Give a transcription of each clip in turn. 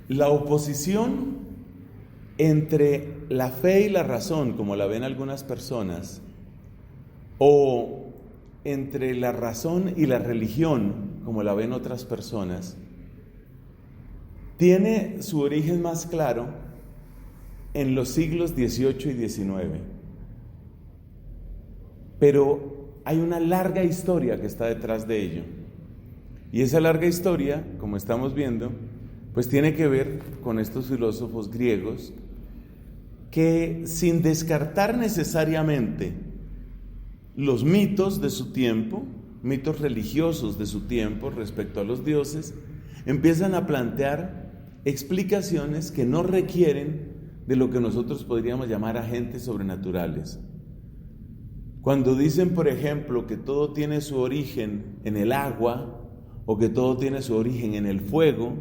La oposición entre la fe y la razón, como la ven algunas personas, o entre la razón y la religión, como la ven otras personas, tiene su origen más claro en los siglos XVIII y XIX. Pero hay una larga historia que está detrás de ello. Y esa larga historia, como estamos viendo, pues tiene que ver con estos filósofos griegos que, sin descartar necesariamente los mitos de su tiempo, mitos religiosos de su tiempo respecto a los dioses, empiezan a plantear explicaciones que no requieren de lo que nosotros podríamos llamar agentes sobrenaturales. Cuando dicen, por ejemplo, que todo tiene su origen en el agua o que todo tiene su origen en el fuego,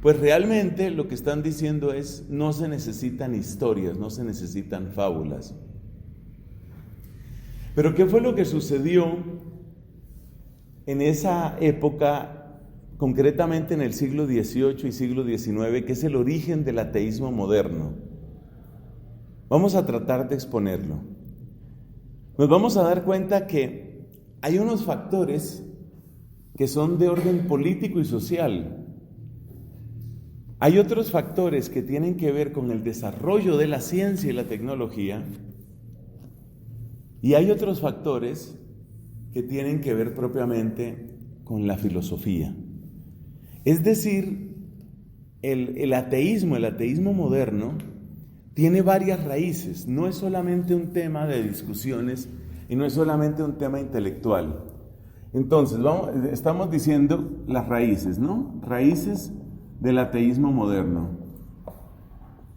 pues realmente lo que están diciendo es: no se necesitan historias, no se necesitan fábulas. Pero ¿qué fue lo que sucedió en esa época, concretamente en el siglo XVIII y siglo XIX, que es el origen del ateísmo moderno? Vamos a tratar de exponerlo. Nos vamos a dar cuenta que hay unos factores que son de orden político y social. Hay otros factores que tienen que ver con el desarrollo de la ciencia y la tecnología, y hay otros factores que tienen que ver propiamente con la filosofía. Es decir, el ateísmo moderno tiene varias raíces, no es solamente un tema de discusiones y no es solamente un tema intelectual. Entonces, estamos diciendo las raíces, ¿no? Raíces del ateísmo moderno,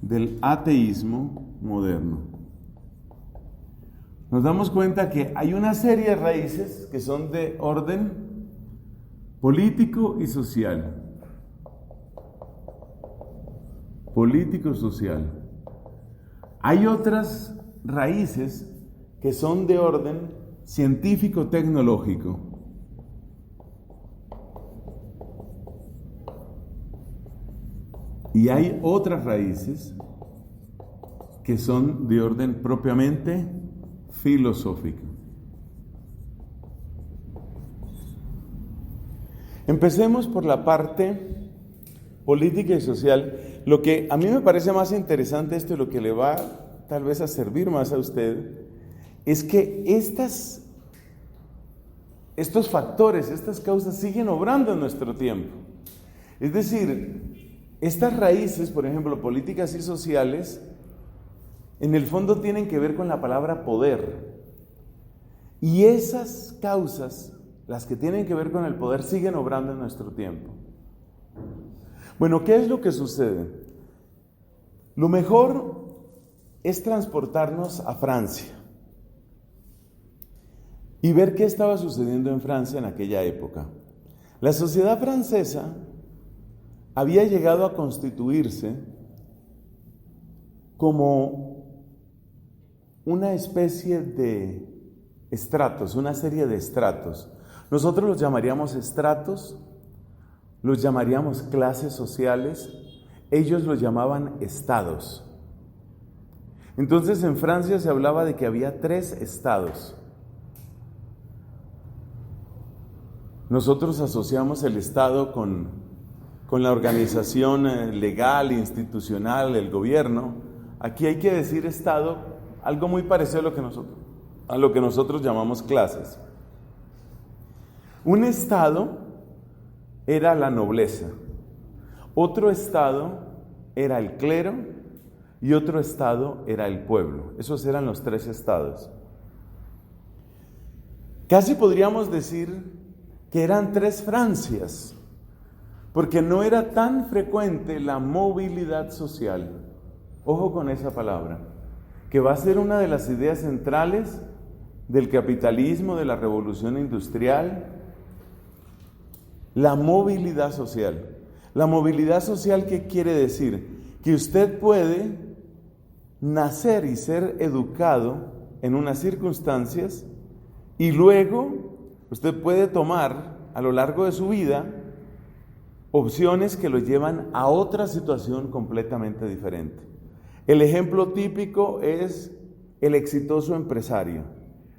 del ateísmo moderno. Nos damos cuenta que hay una serie de raíces que son de orden político y social. Político-social. Hay otras raíces que son de orden científico-tecnológico. Y hay otras raíces que son de orden propiamente filosófico. Empecemos por la parte política y social. Lo que a mí me parece más interesante esto y lo que le va tal vez a servir más a usted es que estos factores, estas causas siguen obrando en nuestro tiempo. Es decir, estas raíces, por ejemplo, políticas y sociales, en el fondo tienen que ver con la palabra poder. Y esas causas, las que tienen que ver con el poder, siguen obrando en nuestro tiempo. Bueno, ¿qué es lo que sucede? Lo mejor es transportarnos a Francia y ver qué estaba sucediendo en Francia en aquella época. La sociedad francesa había llegado a constituirse como una especie de estratos, una serie de estratos. Nosotros los llamaríamos estratos, los llamaríamos clases sociales, ellos los llamaban estados. Entonces en Francia se hablaba de que había 3 estados. Nosotros asociamos el estado con la organización legal, institucional, el gobierno. Aquí hay que decir estado, algo muy parecido a lo que nosotros llamamos clases. Un estado era la nobleza, otro estado era el clero y otro estado era el pueblo. Esos eran los 3 estados. Casi podríamos decir que eran 3 Francias, porque no era tan frecuente la movilidad social. Ojo con esa palabra, que va a ser una de las ideas centrales del capitalismo, de la revolución industrial. La movilidad social. La movilidad social, ¿qué quiere decir? Que usted puede nacer y ser educado en unas circunstancias y luego usted puede tomar a lo largo de su vida opciones que lo llevan a otra situación completamente diferente. El ejemplo típico es el exitoso empresario,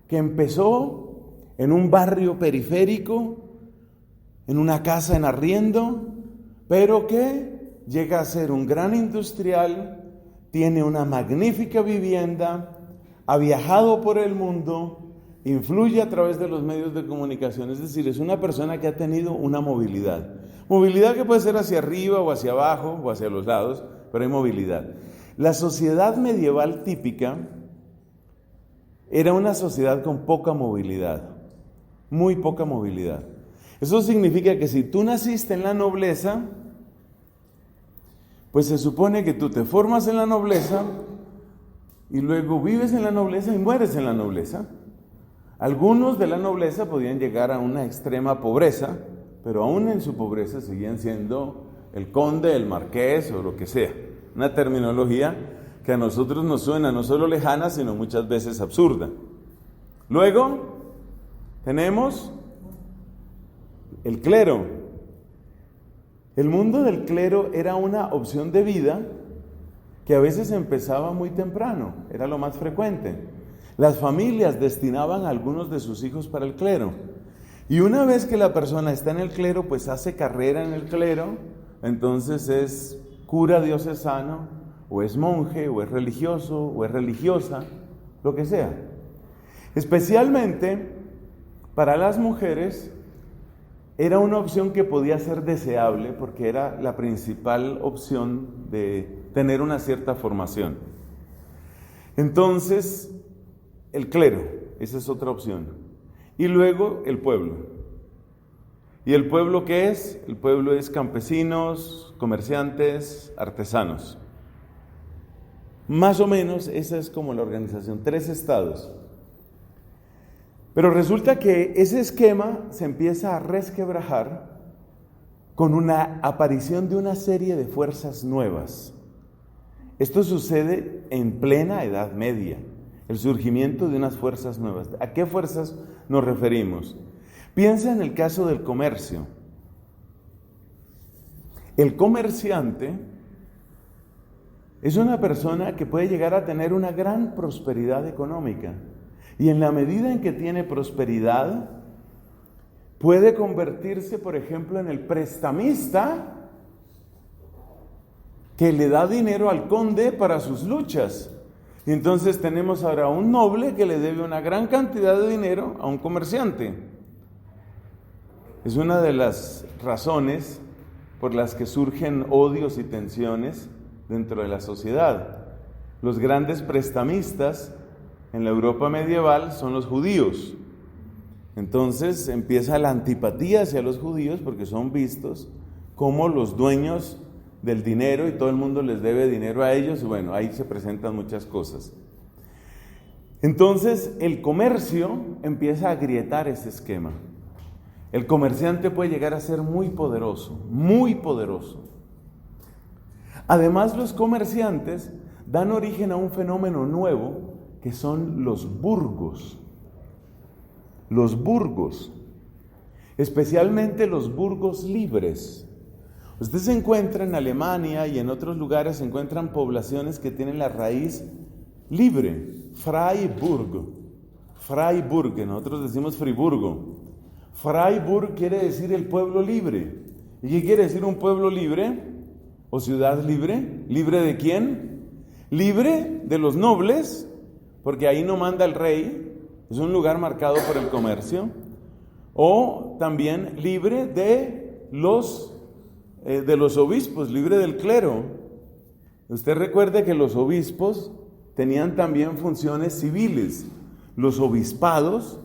que empezó en un barrio periférico, en una casa en arriendo, pero que llega a ser un gran industrial, tiene una magnífica vivienda, ha viajado por el mundo, influye a través de los medios de comunicación, es decir, es una persona que ha tenido una movilidad. Movilidad que puede ser hacia arriba o hacia abajo o hacia los lados, pero hay movilidad. La sociedad medieval típica era una sociedad con poca movilidad, muy poca movilidad. Eso significa que si tú naciste en la nobleza, pues se supone que tú te formas en la nobleza y luego vives en la nobleza y mueres en la nobleza. Algunos de la nobleza podían llegar a una extrema pobreza, pero aún en su pobreza seguían siendo el conde, el marqués o lo que sea. Una terminología que a nosotros nos suena no solo lejana, sino muchas veces absurda. Luego tenemos el clero. El mundo del clero era una opción de vida que a veces empezaba muy temprano, era lo más frecuente. Las familias destinaban a algunos de sus hijos para el clero. Y una vez que la persona está en el clero, pues hace carrera en el clero, entonces es cura diocesano, o es monje, o es religioso, o es religiosa, lo que sea. Especialmente para las mujeres era una opción que podía ser deseable porque era la principal opción de tener una cierta formación. Entonces, el clero, esa es otra opción. Y luego el pueblo. ¿Y el pueblo qué es? El pueblo es campesinos, comerciantes, artesanos. Más o menos esa es como la organización, 3 estados. Pero resulta que ese esquema se empieza a resquebrajar con una aparición de una serie de fuerzas nuevas. Esto sucede en plena Edad Media, el surgimiento de unas fuerzas nuevas. ¿A qué fuerzas nos referimos? Piensa en el caso del comercio. El comerciante es una persona que puede llegar a tener una gran prosperidad económica. Y en la medida en que tiene prosperidad, puede convertirse, por ejemplo, en el prestamista que le da dinero al conde para sus luchas. Y entonces tenemos ahora un noble que le debe una gran cantidad de dinero a un comerciante. Es una de las razones por las que surgen odios y tensiones dentro de la sociedad. Los grandes prestamistas en la Europa medieval son los judíos. Entonces empieza la antipatía hacia los judíos porque son vistos como los dueños del dinero y todo el mundo les debe dinero a ellos. Y bueno, ahí se presentan muchas cosas. Entonces el comercio empieza a agrietar ese esquema. El comerciante puede llegar a ser muy poderoso, muy poderoso. Además, los comerciantes dan origen a un fenómeno nuevo que son los burgos. Los burgos, especialmente los burgos libres. Usted se encuentra en Alemania y en otros lugares, se encuentran poblaciones que tienen la raíz libre, Freiburg, nosotros decimos Friburgo. Freiburg quiere decir el pueblo libre. ¿Y qué quiere decir un pueblo libre o ciudad libre? ¿Libre de quién? Libre de los nobles, porque ahí no manda el rey, es un lugar marcado por el comercio, o también libre de los obispos, libre del clero. Usted recuerde que los obispos tenían también funciones civiles. Los obispados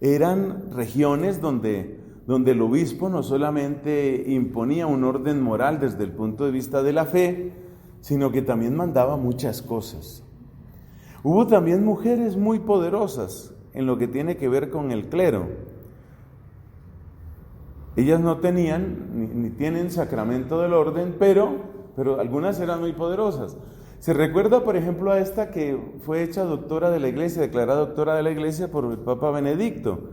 eran regiones donde el obispo no solamente imponía un orden moral desde el punto de vista de la fe, sino que también mandaba muchas cosas. Hubo también mujeres muy poderosas en lo que tiene que ver con el clero. Ellas no tenían ni tienen sacramento del orden, pero algunas eran muy poderosas. Se recuerda, por ejemplo, a esta que fue hecha doctora de la Iglesia, declarada doctora de la Iglesia por el Papa Benedicto,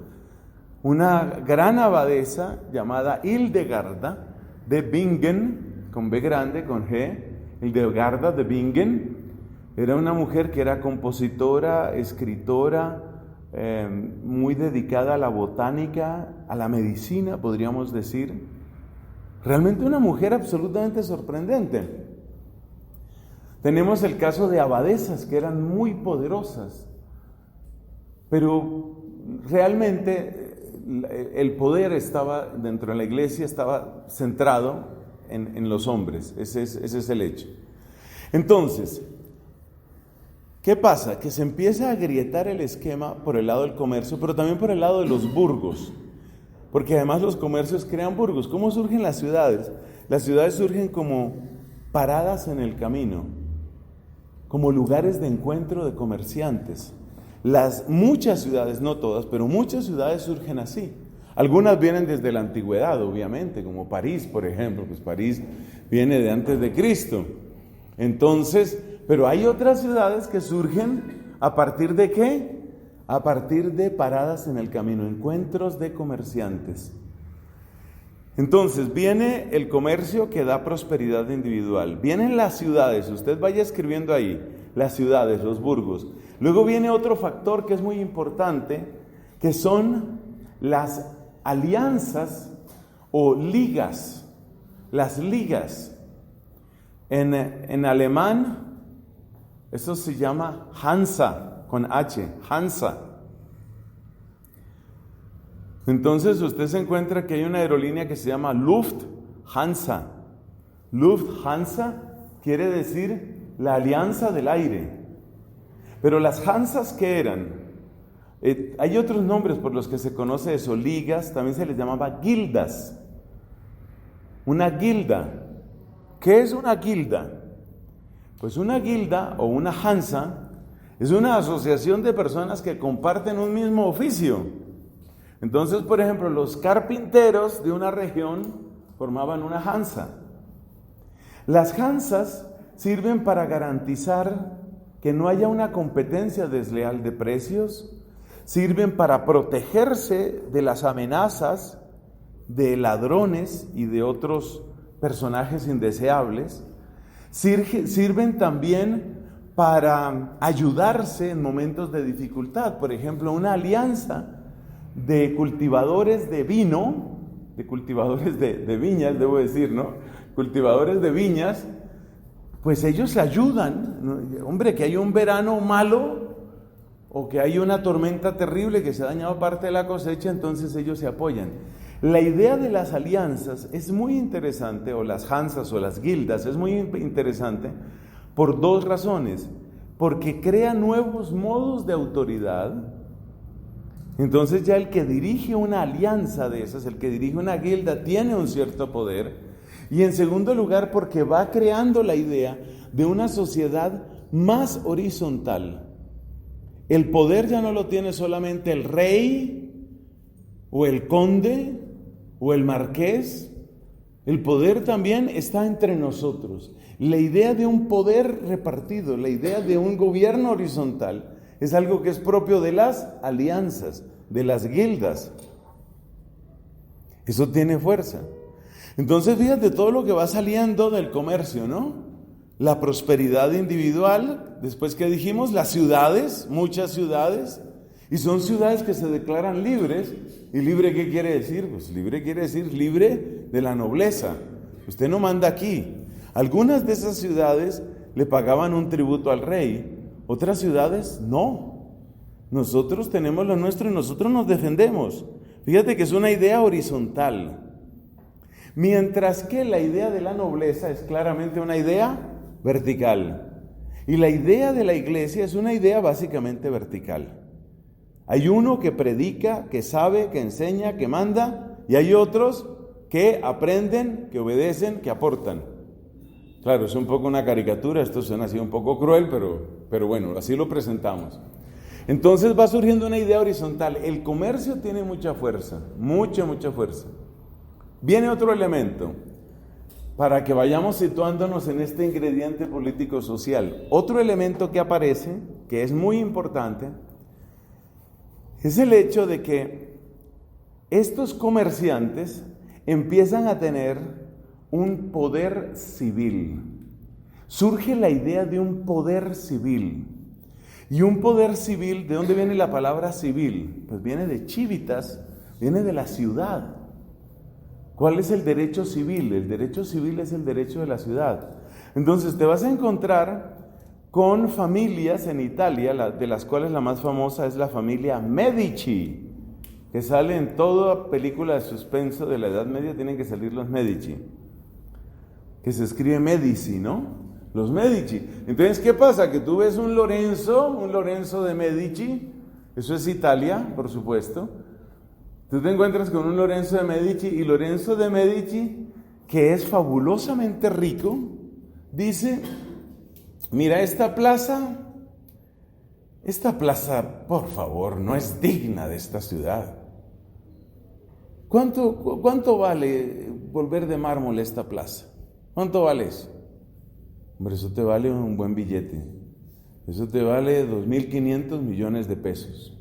una gran abadesa llamada Hildegarda, de Bingen, con B grande, con G, Hildegarda de Bingen. Era una mujer que era compositora, escritora, muy dedicada a la botánica, a la medicina, podríamos decir. Realmente una mujer absolutamente sorprendente. Tenemos el caso de abadesas que eran muy poderosas, pero realmente el poder estaba dentro de la iglesia, estaba centrado en los hombres. Ese es el hecho. Entonces, ¿qué pasa? Que se empieza a agrietar el esquema por el lado del comercio, pero también por el lado de los burgos, porque además los comercios crean burgos. ¿Cómo surgen las ciudades? Las ciudades surgen como paradas en el camino, como lugares de encuentro de comerciantes. Muchas ciudades, no todas, pero muchas ciudades surgen así. Algunas vienen desde la antigüedad, obviamente, como París, por ejemplo. Pues París viene de antes de Cristo. Entonces, pero hay otras ciudades que surgen ¿a partir de qué? A partir de paradas en el camino, encuentros de comerciantes. Entonces, viene el comercio que da prosperidad individual. Vienen las ciudades, usted vaya escribiendo ahí, las ciudades, los burgos. Luego viene otro factor que es muy importante, que son las alianzas o ligas. Las ligas. En alemán, eso se llama Hansa, con H, Hansa. Entonces usted se encuentra que hay una aerolínea que se llama Lufthansa. Lufthansa quiere decir la alianza del aire. Pero las Hansas, ¿qué eran? Hay otros nombres por los que se conoce eso, ligas, también se les llamaba guildas. Una guilda. ¿Qué es una guilda? Pues una guilda o una Hansa es una asociación de personas que comparten un mismo oficio. Entonces, por ejemplo, los carpinteros de una región formaban una Hansa. Las Hansas sirven para garantizar que no haya una competencia desleal de precios, sirven para protegerse de las amenazas de ladrones y de otros personajes indeseables, sirven también para ayudarse en momentos de dificultad. Por ejemplo, una alianza de cultivadores de vino, de cultivadores de viñas, debo decir, ¿no? Cultivadores de viñas, pues ellos se ayudan, ¿no? Hombre, que hay un verano malo o que hay una tormenta terrible que se ha dañado parte de la cosecha, entonces ellos se apoyan. La idea de las alianzas es muy interesante, o las hansas o las guildas, es muy interesante por dos razones. Porque crea nuevos modos de autoridad. Entonces ya el que dirige una alianza de esas, el que dirige una guilda, tiene un cierto poder. Y en segundo lugar, porque va creando la idea de una sociedad más horizontal. El poder ya no lo tiene solamente el rey, o el conde, o el marqués. El poder también está entre nosotros. La idea de un poder repartido, la idea de un gobierno horizontal, es algo que es propio de las alianzas, de las guildas. Eso tiene fuerza. Entonces, fíjate todo lo que va saliendo del comercio, ¿no? La prosperidad individual, después que dijimos, las ciudades, muchas ciudades, y son ciudades que se declaran libres. ¿Y libre qué quiere decir? Pues libre quiere decir libre de la nobleza. Usted no manda aquí. Algunas de esas ciudades le pagaban un tributo al rey, otras ciudades no. Nosotros tenemos lo nuestro y nosotros nos defendemos. Fíjate que es una idea horizontal. Mientras que la idea de la nobleza es claramente una idea vertical. Y la idea de la iglesia es una idea básicamente vertical. Hay uno que predica, que sabe, que enseña, que manda, y hay otros que aprenden, que obedecen, que aportan. Claro, es un poco una caricatura, esto suena así un poco cruel, pero bueno, así lo presentamos. Entonces va surgiendo una idea horizontal. El comercio tiene mucha fuerza, mucha fuerza. Viene otro elemento, para que vayamos situándonos en este ingrediente político-social. Otro elemento que aparece, que es muy importante, es el hecho de que estos comerciantes empiezan a tener un poder civil. Surge la idea de un poder civil. Y un poder civil, ¿de dónde viene la palabra civil? Pues viene de civitas, viene de la ciudad. ¿Cuál es el derecho civil? El derecho civil es el derecho de la ciudad. Entonces te vas a encontrar con familias en Italia, de las cuales la más famosa es la familia Medici, que sale en toda película de suspenso de la Edad Media, tienen que salir los Medici, que se escribe Medici, ¿no? Los Medici. Entonces, ¿qué pasa? Que tú ves un Lorenzo de Medici, eso es Italia, por supuesto. Tú te encuentras con un Lorenzo de Medici, y Lorenzo de Medici, que es fabulosamente rico, dice: mira, esta plaza, por favor, no es digna de esta ciudad. ¿Cuánto vale volver de mármol esta plaza? ¿Cuánto vale eso? Hombre, eso te vale un buen billete. Eso te vale 2.500 millones de pesos.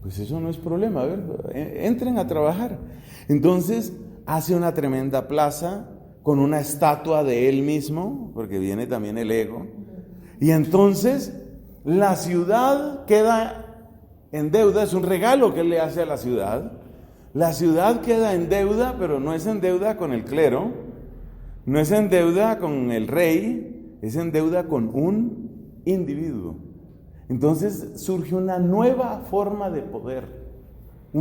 Pues eso no es problema, a ver, entren a trabajar. Entonces hace una tremenda plaza con una estatua de él mismo, porque viene también el ego. Y entonces la ciudad queda en deuda, es un regalo que él le hace a la ciudad. La ciudad queda en deuda, pero no es en deuda con el clero, no es en deuda con el rey, es en deuda con un individuo. Entonces surge una nueva forma de poder, y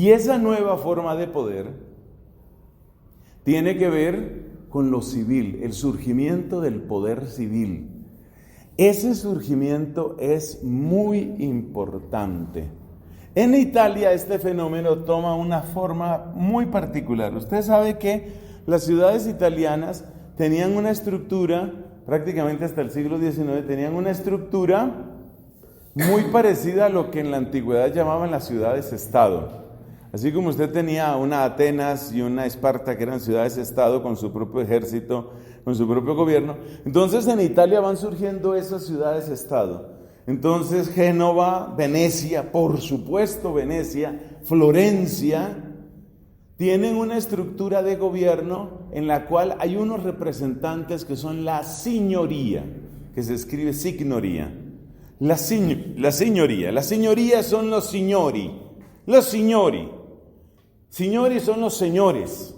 esa nueva forma de poder tiene que ver con lo civil, el surgimiento del poder civil. Ese surgimiento es muy importante. En Italia este fenómeno toma una forma muy particular. Usted sabe que las ciudades italianas tenían una estructura, prácticamente hasta el siglo XIX, tenían una estructura muy parecida a lo que en la antigüedad llamaban las ciudades-estado. Así como usted tenía una Atenas y una Esparta, que eran ciudades-estado con su propio ejército, con su propio gobierno, entonces en Italia van surgiendo esas ciudades-estado. Entonces Génova, Venecia, por supuesto Venecia, Florencia, tienen una estructura de gobierno en la cual hay unos representantes que son la signoría, que se escribe signoría. La signoría son los signori. Signori son los señores.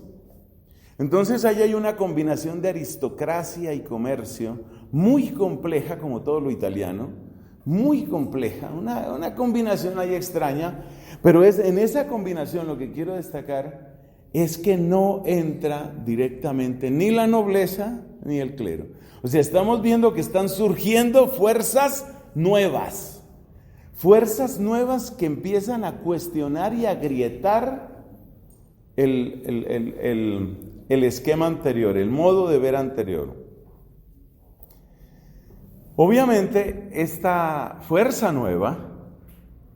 Entonces ahí hay una combinación de aristocracia y comercio muy compleja, como todo lo italiano, muy compleja, una combinación ahí extraña, pero en esa combinación lo que quiero destacar es que no entra directamente ni la nobleza ni el clero. O sea, estamos viendo que están surgiendo fuerzas nuevas que empiezan a cuestionar y a agrietar el esquema anterior, el modo de ver anterior. Obviamente, esta fuerza nueva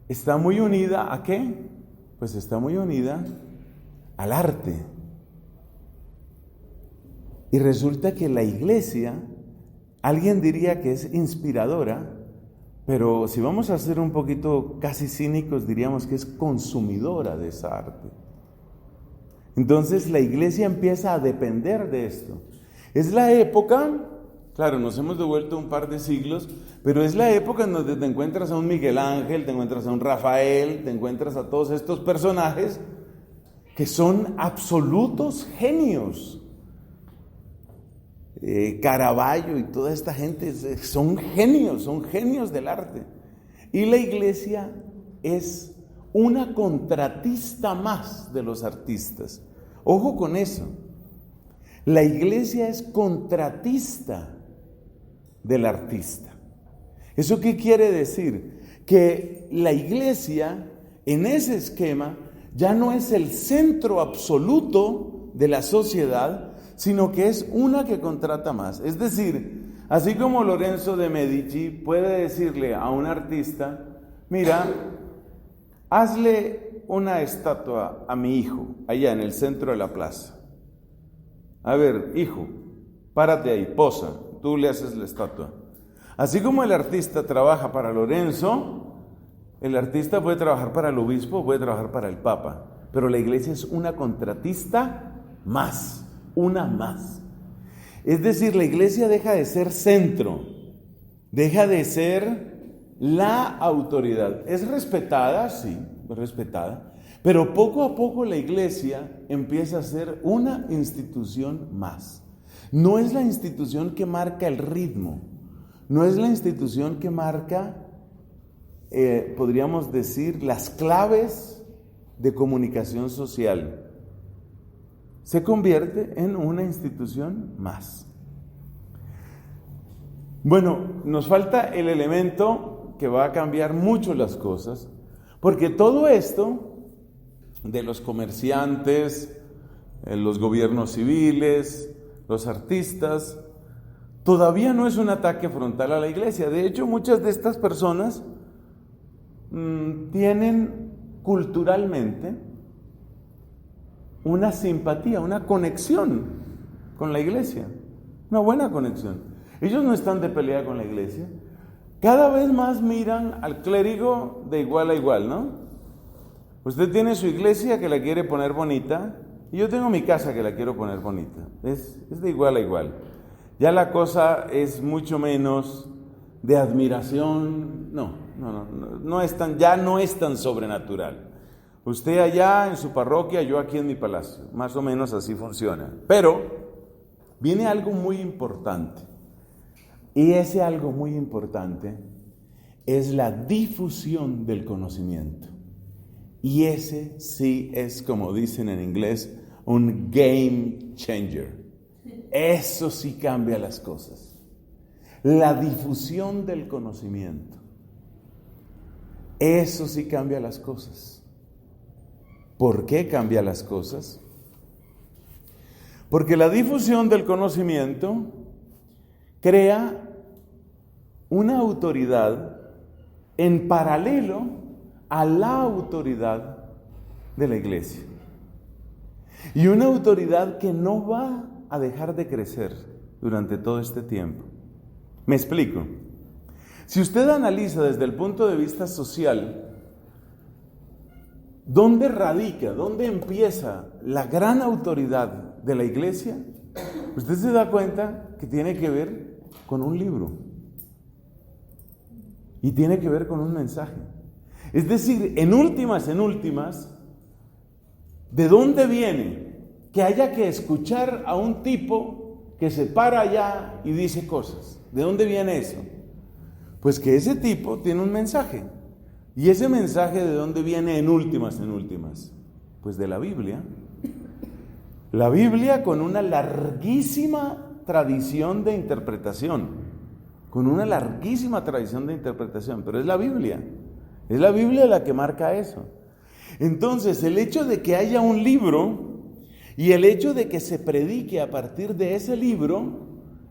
está muy unida ¿a qué? Pues está muy unida al arte. Y resulta que la iglesia, alguien diría que es inspiradora, pero si vamos a ser un poquito casi cínicos, diríamos que es consumidora de esa arte. Entonces la iglesia empieza a depender de esto. Es la época, claro, nos hemos devuelto un par de siglos, pero es la época en donde te encuentras a un Miguel Ángel, te encuentras a un Rafael, te encuentras a todos estos personajes que son absolutos genios. Caravaggio y toda esta gente son genios del arte. Y la iglesia es una contratista más de los artistas. Ojo con eso. La iglesia es contratista del artista. ¿Eso qué quiere decir? Que la iglesia, en ese esquema, ya no es el centro absoluto de la sociedad, sino que es una que contrata más. Es decir, así como Lorenzo de Medici puede decirle a un artista: mira, hazle una estatua a mi hijo, allá en el centro de la plaza. A ver, hijo, párate ahí, posa, tú le haces la estatua. Así como el artista trabaja para Lorenzo, el artista puede trabajar para el obispo, puede trabajar para el papa, pero la iglesia es una contratista más, una más. Es decir, la iglesia deja de ser centro, deja de ser la autoridad. Es respetada, sí, es respetada, pero poco a poco la iglesia empieza a ser una institución más. No es la institución que marca el ritmo, no es la institución que marca, podríamos decir, las claves de comunicación social. Se convierte en una institución más. Bueno, nos falta el elemento que va a cambiar mucho las cosas, porque todo esto de los comerciantes, los gobiernos civiles, los artistas, todavía no es un ataque frontal a la iglesia. De hecho, muchas de estas personas tienen culturalmente una simpatía, una conexión con la iglesia, una buena conexión. Ellos no están de pelea con la iglesia. Cada vez más miran al clérigo de igual a igual, ¿no? Usted tiene su iglesia que la quiere poner bonita y yo tengo mi casa que la quiero poner bonita. Es de igual a igual. Ya la cosa es mucho menos de admiración, ya no es tan sobrenatural. Usted allá en su parroquia, yo aquí en mi palacio, más o menos así funciona. Pero viene algo muy importante, y ese algo muy importante es la difusión del conocimiento. Y ese sí es, como dicen en inglés, un game changer. Eso sí cambia las cosas. La difusión del conocimiento. Eso sí cambia las cosas. ¿Por qué cambia las cosas? Porque la difusión del conocimiento crea una autoridad en paralelo a la autoridad de la iglesia. Y una autoridad que no va a dejar de crecer durante todo este tiempo. Me explico. Si usted analiza desde el punto de vista social, ¿dónde radica, dónde empieza la gran autoridad de la iglesia? Usted se da cuenta que tiene que ver con un libro y tiene que ver con un mensaje. Es decir, en últimas, ¿de dónde viene que haya que escuchar a un tipo que se para allá y dice cosas? ¿De dónde viene eso? Pues que ese tipo tiene un mensaje. ¿Y ese mensaje de dónde viene en últimas? Pues de la Biblia. La Biblia con una larguísima tradición de interpretación. Pero es la Biblia. Es la Biblia la que marca eso. Entonces, el hecho de que haya un libro y el hecho de que se predique a partir de ese libro,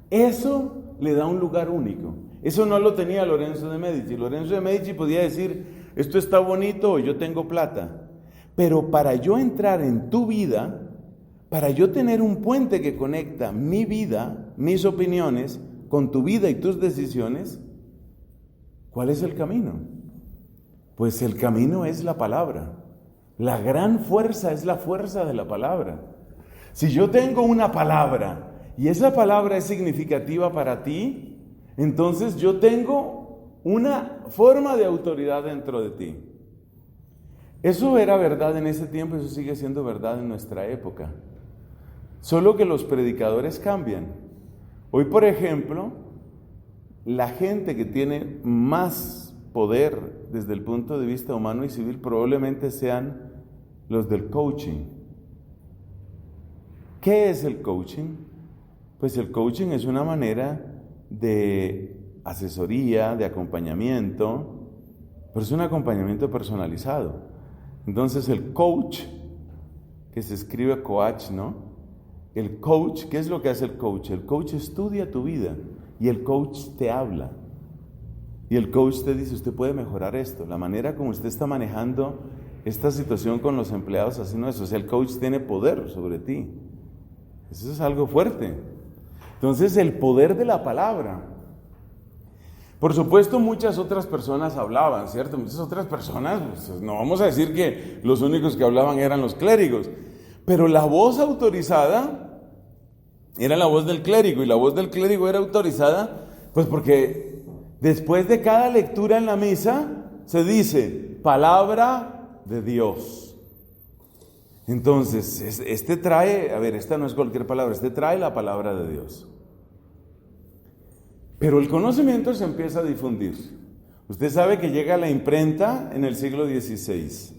eso le da un lugar único. Eso no lo tenía Lorenzo de Medici. Lorenzo de Medici podía decir, esto está bonito o yo tengo plata. Pero para yo entrar en tu vida, para yo tener un puente que conecta mi vida, mis opiniones, con tu vida y tus decisiones, ¿cuál es el camino? Pues el camino es la palabra. La gran fuerza es la fuerza de la palabra. Si yo tengo una palabra y esa palabra es significativa para ti, entonces yo tengo una forma de autoridad dentro de ti. Eso era verdad en ese tiempo, eso sigue siendo verdad en nuestra época. Solo que los predicadores cambian. Hoy, por ejemplo, la gente que tiene más poder desde el punto de vista humano y civil probablemente sean los del coaching. ¿Qué es el coaching? Pues el coaching es una manera de asesoría, de acompañamiento, pero es un acompañamiento personalizado. Entonces el coach, que se escribe coach, ¿no? El coach, ¿qué es lo que hace el coach? El coach estudia tu vida y el coach te habla. Y el coach te dice, usted puede mejorar esto. La manera como usted está manejando esta situación con los empleados, así no es. O sea, el coach tiene poder sobre ti. Eso es algo fuerte. Entonces, el poder de la palabra. Por supuesto, muchas otras personas hablaban, ¿cierto? Muchas otras personas, pues, no vamos a decir que los únicos que hablaban eran los clérigos, Pero la voz autorizada era la voz del clérigo, y la voz del clérigo era autorizada, pues porque después de cada lectura en la misa se dice palabra de Dios. Entonces, este trae, esta no es cualquier palabra, este trae la palabra de Dios. Pero el conocimiento se empieza a difundir. Usted sabe que llega la imprenta en el siglo XVI.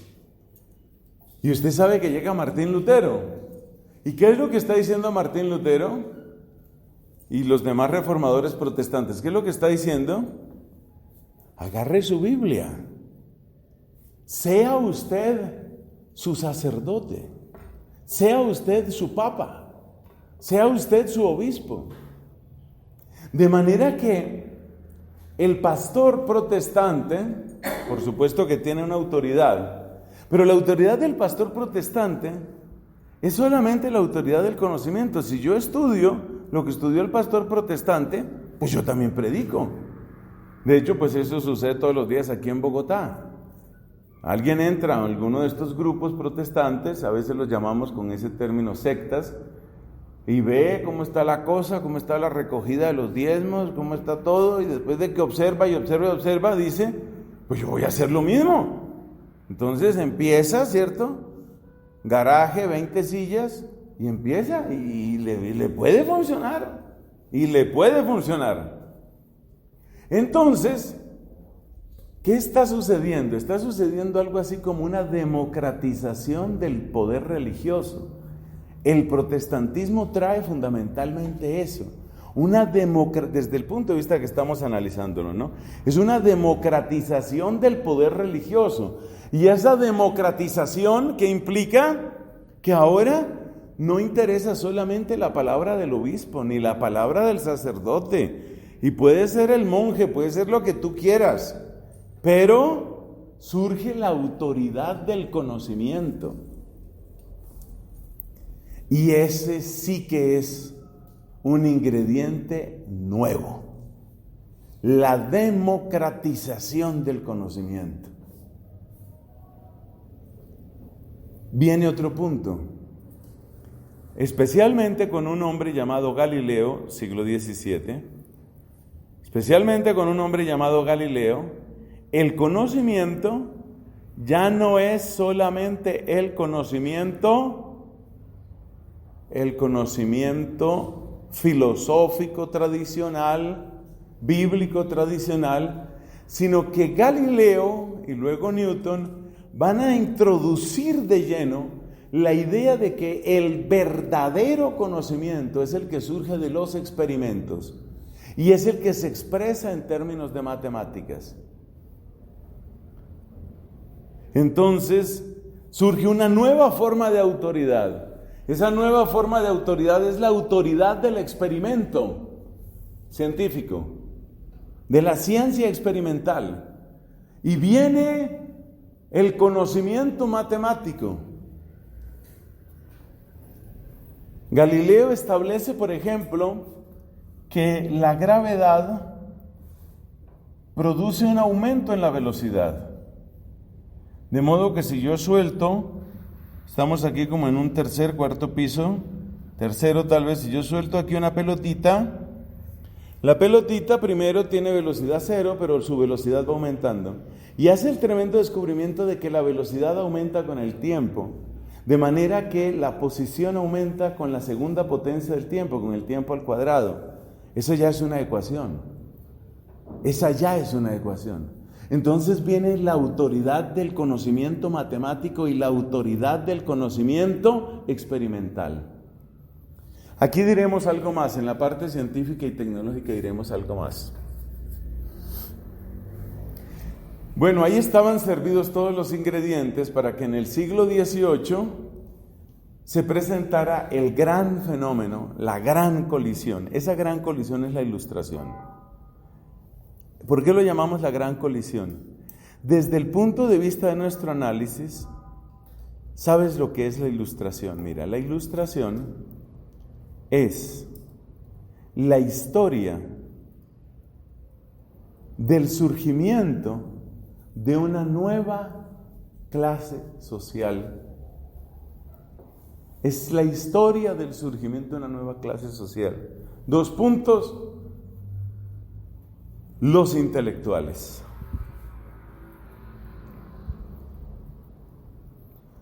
Y usted sabe que llega Martín Lutero. ¿Y qué es lo que está diciendo Martín Lutero y los demás reformadores protestantes? ¿Qué es lo que está diciendo? Agarre su Biblia. Sea usted su sacerdote. Sea usted su papa. Sea usted su obispo. De manera que el pastor protestante, por supuesto que tiene una autoridad, pero la autoridad del pastor protestante es solamente la autoridad del conocimiento. Si yo estudio lo que estudió el pastor protestante, pues yo también predico. De hecho, pues eso sucede todos los días aquí en Bogotá. Alguien entra a alguno de estos grupos protestantes, a veces los llamamos con ese término sectas, y ve cómo está la cosa, cómo está la recogida de los diezmos, cómo está todo, y después de que observa y observa y observa, dice, pues yo voy a hacer lo mismo. Entonces empieza, ¿cierto? Garaje, 20 sillas, y empieza, y le puede funcionar, y le puede funcionar. Entonces, ¿qué está sucediendo? Está sucediendo algo así como una democratización del poder religioso. El protestantismo trae fundamentalmente eso, desde el punto de vista que estamos analizándolo, ¿no? Es una democratización del poder religioso. Y esa democratización que implica que ahora no interesa solamente la palabra del obispo, ni la palabra del sacerdote. Y puede ser el monje, puede ser lo que tú quieras, pero surge la autoridad del conocimiento. Y ese sí que es un ingrediente nuevo, la democratización del conocimiento. Viene otro punto, especialmente con un hombre llamado Galileo, siglo XVII, especialmente con un hombre llamado Galileo, el conocimiento ya no es solamente el conocimiento filosófico tradicional, bíblico tradicional, sino que Galileo y luego Newton van a introducir de lleno la idea de que el verdadero conocimiento es el que surge de los experimentos y es el que se expresa en términos de matemáticas. Entonces surge una nueva forma de autoridad. Esa nueva forma de autoridad es la autoridad del experimento científico, de la ciencia experimental. Y viene el conocimiento matemático. Galileo establece, por ejemplo, que la gravedad produce un aumento en la velocidad. De modo que si yo suelto, estamos aquí como en un cuarto piso, tercero tal vez, si yo suelto aquí una pelotita, la pelotita primero tiene velocidad cero, pero su velocidad va aumentando. Y hace el tremendo descubrimiento de que la velocidad aumenta con el tiempo, de manera que la posición aumenta con la segunda potencia del tiempo, con el tiempo al cuadrado. Eso ya es una ecuación. Esa ya es una ecuación. Entonces viene la autoridad del conocimiento matemático y la autoridad del conocimiento experimental. Aquí diremos algo más, en la parte científica y tecnológica diremos algo más. Bueno, ahí estaban servidos todos los ingredientes para que en el siglo XVIII se presentara el gran fenómeno, la gran colisión. Esa gran colisión es la Ilustración. ¿Por qué lo llamamos la gran colisión? Desde el punto de vista de nuestro análisis, ¿sabes lo que es la Ilustración? Mira, la Ilustración es la historia del surgimiento de una nueva clase social Es la historia del surgimiento de una nueva clase social. 2 puntos. Los intelectuales.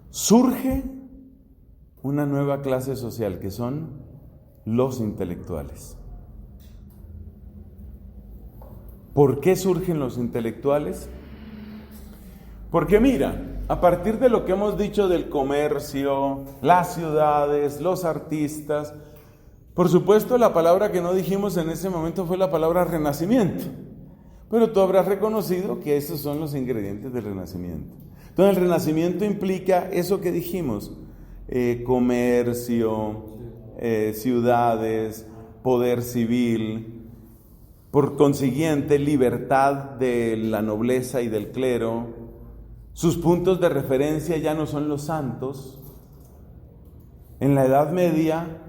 Surge una nueva clase social que son los intelectuales. ¿Por qué surgen los intelectuales? Porque mira, a partir de lo que hemos dicho del comercio, las ciudades, los artistas, por supuesto la palabra que no dijimos en ese momento fue la palabra renacimiento, pero tú habrás reconocido que esos son los ingredientes del renacimiento. Entonces el renacimiento implica eso que dijimos, comercio, ciudades, poder civil, por consiguiente libertad de la nobleza y del clero. Sus puntos de referencia ya no son los santos. En la Edad Media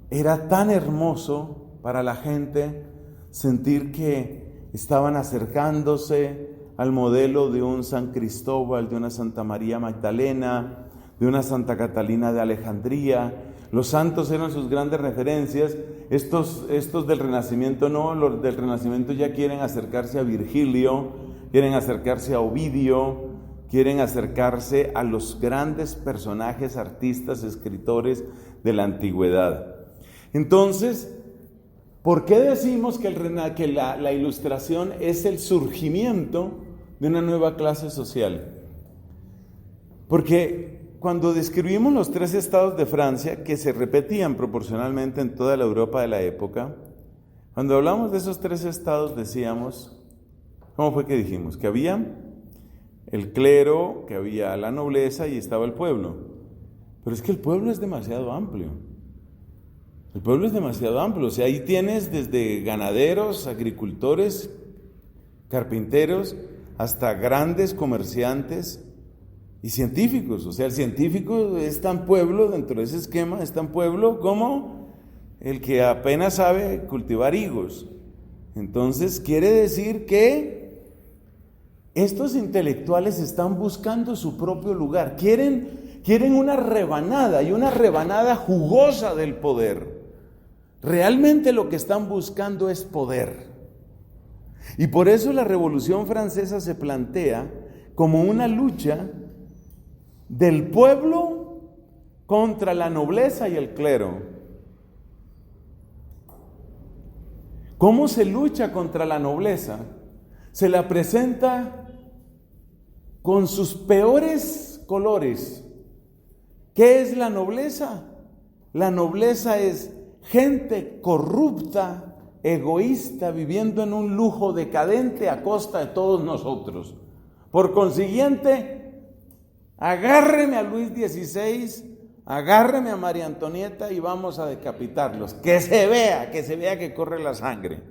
era tan hermoso para la gente sentir que estaban acercándose al modelo de un San Cristóbal, de una Santa María Magdalena, de una Santa Catalina de Alejandría. Los santos eran sus grandes referencias. Estos del Renacimiento no, los del Renacimiento ya quieren acercarse a Virgilio, quieren acercarse a Ovidio, quieren acercarse a los grandes personajes, artistas, escritores de la antigüedad. Entonces, ¿por qué decimos que la Ilustración es el surgimiento de una nueva clase social? Porque cuando describimos los 3 estados de Francia, que se repetían proporcionalmente en toda la Europa de la época, cuando hablamos de esos 3 estados decíamos, ¿cómo fue que dijimos? Que había el clero, que había la nobleza y estaba el pueblo. Pero es que el pueblo es demasiado amplio. El pueblo es demasiado amplio. O sea, ahí tienes desde ganaderos, agricultores, carpinteros, hasta grandes comerciantes y científicos. O sea, el científico es tan pueblo, dentro de ese esquema, es tan pueblo como el que apenas sabe cultivar higos. Entonces, quiere decir que estos intelectuales están buscando su propio lugar, quieren una rebanada, y una rebanada jugosa del poder. Realmente lo que están buscando es poder. Y por eso la Revolución Francesa se plantea como una lucha del pueblo contra la nobleza y el clero. ¿Cómo se lucha contra la nobleza? Se la presenta con sus peores colores. ¿Qué es la nobleza? La nobleza es gente corrupta, egoísta, viviendo en un lujo decadente a costa de todos nosotros. Por consiguiente, agárreme a Luis XVI, agárreme a María Antonieta y vamos a decapitarlos. Que se vea que corre la sangre.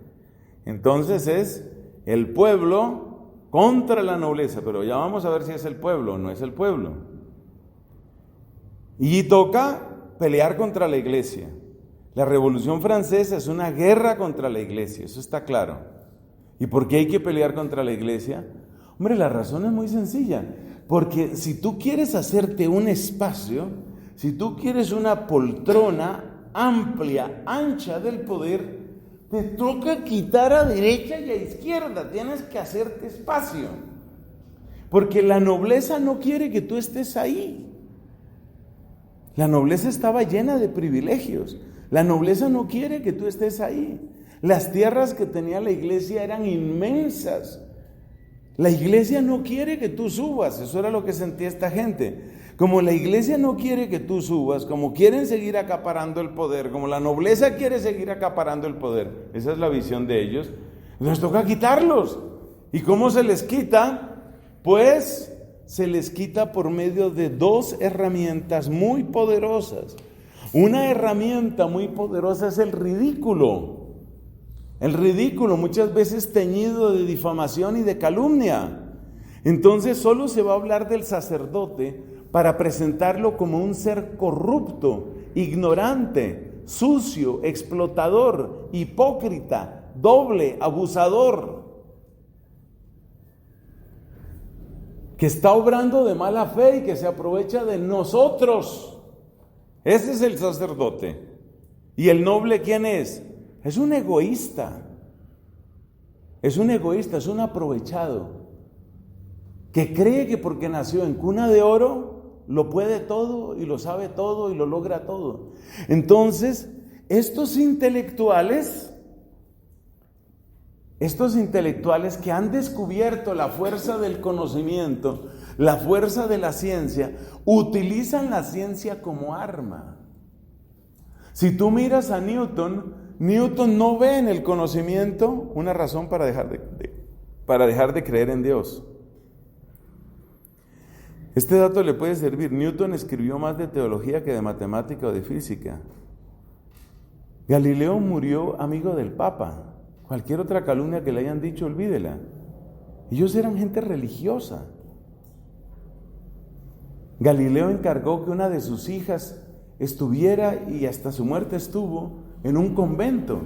Entonces es el pueblo contra la nobleza, pero ya vamos a ver si es el pueblo o no es el pueblo. Y toca pelear contra la iglesia. La Revolución Francesa es una guerra contra la iglesia, eso está claro. ¿Y por qué hay que pelear contra la iglesia? Hombre, la razón es muy sencilla. Porque si tú quieres hacerte un espacio, si tú quieres una poltrona amplia, ancha del poder, te toca quitar a derecha y a izquierda, tienes que hacerte espacio. Porque la nobleza no quiere que tú estés ahí. La nobleza estaba llena de privilegios. La nobleza no quiere que tú estés ahí. Las tierras que tenía la iglesia eran inmensas. La iglesia no quiere que tú subas, eso era lo que sentía esta gente. Como la iglesia no quiere que tú subas, como quieren seguir acaparando el poder, como la nobleza quiere seguir acaparando el poder, esa es la visión de ellos, nos toca quitarlos. ¿Y cómo se les quita? Pues se les quita por medio de 2 herramientas muy poderosas. Una herramienta muy poderosa es el ridículo. El ridículo, muchas veces teñido de difamación y de calumnia. Entonces solo se va a hablar del sacerdote para presentarlo como un ser corrupto, ignorante, sucio, explotador, hipócrita, doble, abusador, que está obrando de mala fe y que se aprovecha de nosotros. Ese es el sacerdote. ¿Y el noble quién es? Es un egoísta. Es un egoísta, es un aprovechado, que cree que porque nació en cuna de oro, lo puede todo y lo sabe todo y lo logra todo. Entonces, estos intelectuales que han descubierto la fuerza del conocimiento, la fuerza de la ciencia, utilizan la ciencia como arma. Si tú miras a Newton no ve en el conocimiento una razón para dejar de creer en Dios. Este dato le puede servir. Newton escribió más de teología que de matemática o de física. Galileo murió amigo del Papa. Cualquier otra calumnia que le hayan dicho, olvídela. Ellos eran gente religiosa. Galileo encargó que una de sus hijas estuviera, y hasta su muerte estuvo, en un convento.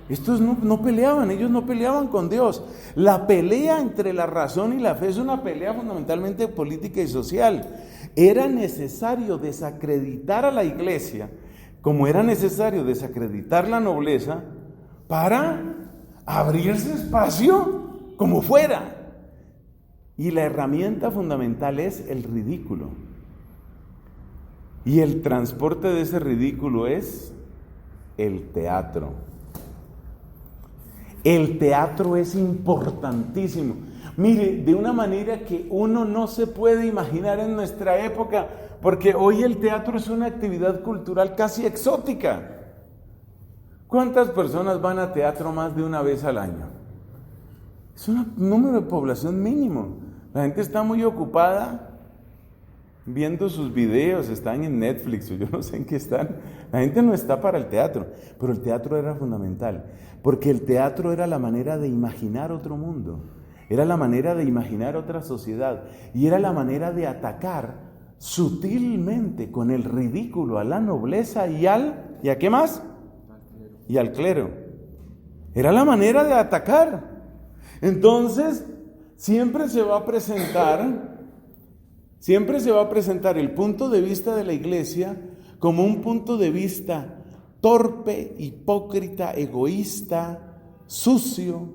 Estos no peleaban, ellos no peleaban con Dios. La pelea entre la razón y la fe es una pelea fundamentalmente política y social. Era necesario desacreditar a la iglesia, como era necesario desacreditar la nobleza, para abrirse espacio como fuera. Y la herramienta fundamental es el ridículo. Y el transporte de ese ridículo es el teatro. El teatro es importantísimo. Mire, de una manera que uno no se puede imaginar en nuestra época, porque hoy el teatro es una actividad cultural casi exótica. ¿Cuántas personas van a teatro más de una vez al año? Es un número de población mínimo. La gente está muy ocupada viendo sus videos, están en Netflix o yo no sé en qué están. La gente no está para el teatro, pero el teatro era fundamental, porque el teatro era la manera de imaginar otro mundo, era la manera de imaginar otra sociedad, y era la manera de atacar sutilmente con el ridículo a la nobleza ¿y a qué más? Y al clero. Era la manera de atacar. Entonces, siempre se va a presentar el punto de vista de la iglesia como un punto de vista torpe, hipócrita, egoísta, sucio.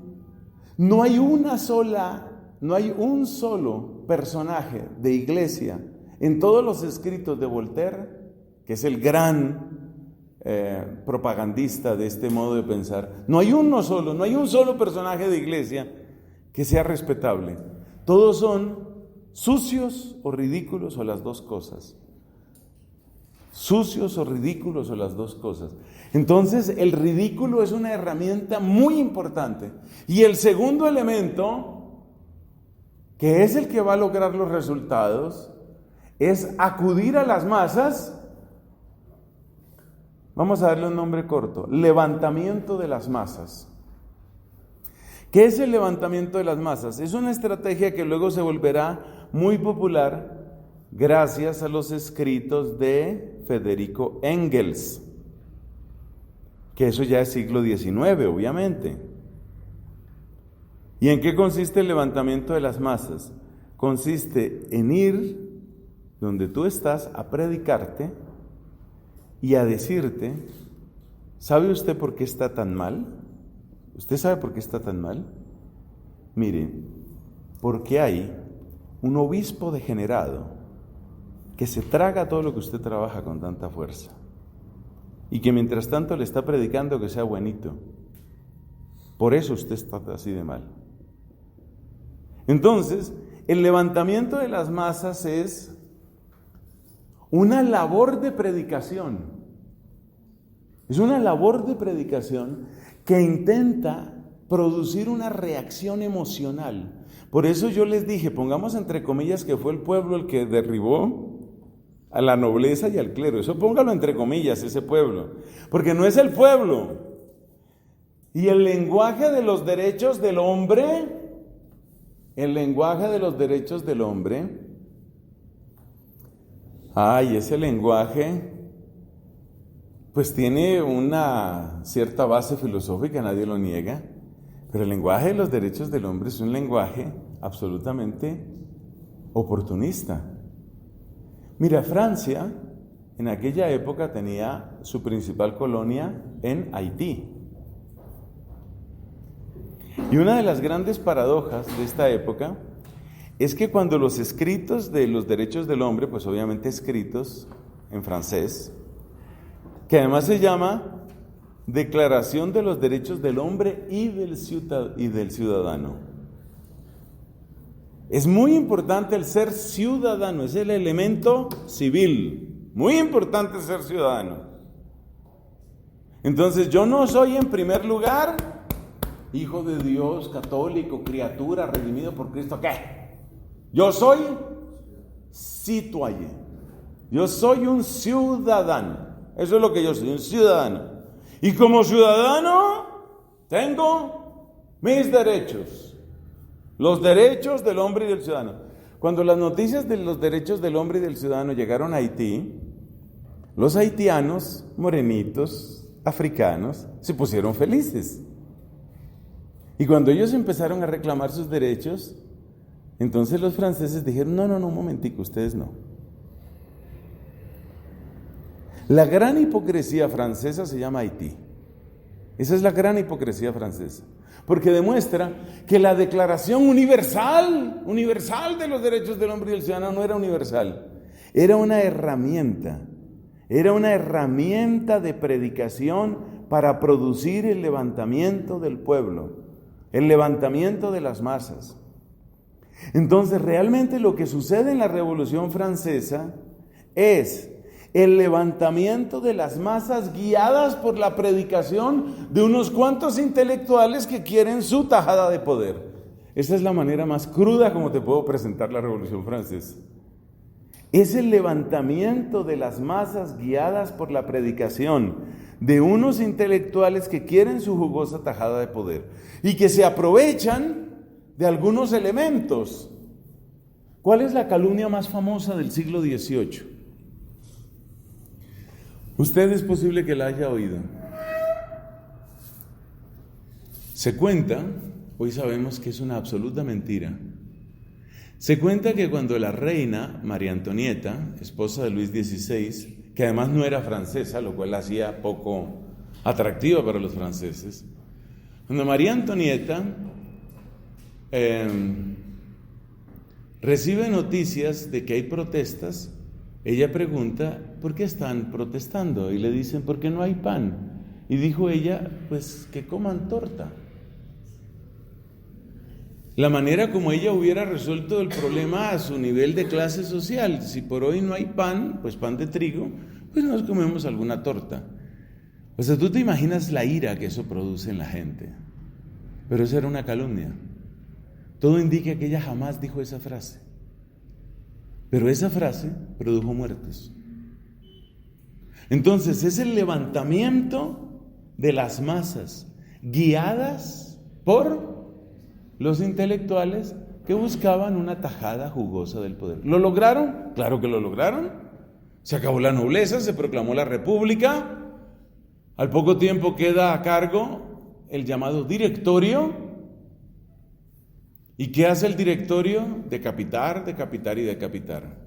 No hay un solo personaje de iglesia en todos los escritos de Voltaire, que es el gran propagandista de este modo de pensar. No hay un solo personaje de iglesia que sea respetable. Todos son sucios o ridículos o las dos cosas. Sucios o ridículos o las dos cosas. Entonces, el ridículo es una herramienta muy importante. Y el segundo elemento, que es el que va a lograr los resultados, es acudir a las masas. Vamos a darle un nombre corto: levantamiento de las masas. ¿Qué es el levantamiento de las masas? Es una estrategia que luego se volverá muy popular gracias a los escritos de Federico Engels, que eso ya es siglo XIX, obviamente. ¿Y en qué consiste el levantamiento de las masas? Consiste en ir donde tú estás a predicarte y a decirte: ¿sabe usted por qué está tan mal? ¿Usted sabe por qué está tan mal? Mire, porque hay un obispo degenerado que se traga todo lo que usted trabaja con tanta fuerza y que mientras tanto le está predicando que sea buenito. Por eso usted está así de mal. Entonces, el levantamiento de las masas es una labor de predicación. Es una labor de predicación que intenta producir una reacción emocional. Por eso yo les dije, pongamos entre comillas que fue el pueblo el que derribó a la nobleza y al clero. Eso póngalo entre comillas, ese pueblo, porque no es el pueblo. Y el lenguaje de los derechos del hombre, ese lenguaje pues tiene una cierta base filosófica, nadie lo niega, pero el lenguaje de los derechos del hombre es un lenguaje absolutamente oportunista. Mira, Francia en aquella época tenía su principal colonia en Haití. Y una de las grandes paradojas de esta época es que cuando los escritos de los derechos del hombre, pues obviamente escritos en francés, que además se llama Declaración de los Derechos del Hombre y del Ciudadano. Es muy importante el ser ciudadano, es el elemento civil, muy importante ser ciudadano. Entonces yo no soy en primer lugar hijo de Dios, católico, criatura, redimido por Cristo, ¿qué? Yo soy citoyen, yo soy un ciudadano, eso es lo que yo soy, un ciudadano. Y como ciudadano tengo mis derechos, los derechos del hombre y del ciudadano. Cuando las noticias de los derechos del hombre y del ciudadano llegaron a Haití, los haitianos, morenitos, africanos, se pusieron felices. Y cuando ellos empezaron a reclamar sus derechos, entonces los franceses dijeron, no, un momentico, ustedes no. La gran hipocresía francesa se llama Haití. Esa es la gran hipocresía francesa. Porque demuestra que la Declaración Universal de los Derechos del Hombre y del Ciudadano no era universal. Era una herramienta de predicación para producir el levantamiento del pueblo, el levantamiento de las masas. Entonces, realmente lo que sucede en la Revolución Francesa es el levantamiento de las masas guiadas por la predicación de unos cuantos intelectuales que quieren su tajada de poder. Esa es la manera más cruda como te puedo presentar la Revolución Francesa. Es el levantamiento de las masas guiadas por la predicación de unos intelectuales que quieren su jugosa tajada de poder y que se aprovechan de algunos elementos. ¿Cuál es la calumnia más famosa del siglo XVIII? Usted es posible que la haya oído. Se cuenta, hoy sabemos que es una absoluta mentira, se cuenta que cuando la reina María Antonieta, esposa de Luis XVI, que además no era francesa, lo cual la hacía poco atractiva para los franceses, cuando María Antonieta recibe noticias de que hay protestas, ella pregunta, ¿por qué están protestando? Y le dicen, porque no hay pan. Y dijo ella, pues que coman torta. La manera como ella hubiera resuelto el problema a su nivel de clase social. Si por hoy no hay pan, pues pan de trigo, pues nos comemos alguna torta. O sea, tú te imaginas la ira que eso produce en la gente. Pero eso era una calumnia. Todo indica que ella jamás dijo esa frase. Pero esa frase produjo muertes. Entonces es el levantamiento de las masas guiadas por los intelectuales que buscaban una tajada jugosa del poder. ¿Lo lograron? Claro que lo lograron. Se acabó la nobleza, se proclamó la república. Al poco tiempo queda a cargo el llamado directorio. ¿Y qué hace el directorio? Decapitar, decapitar y decapitar.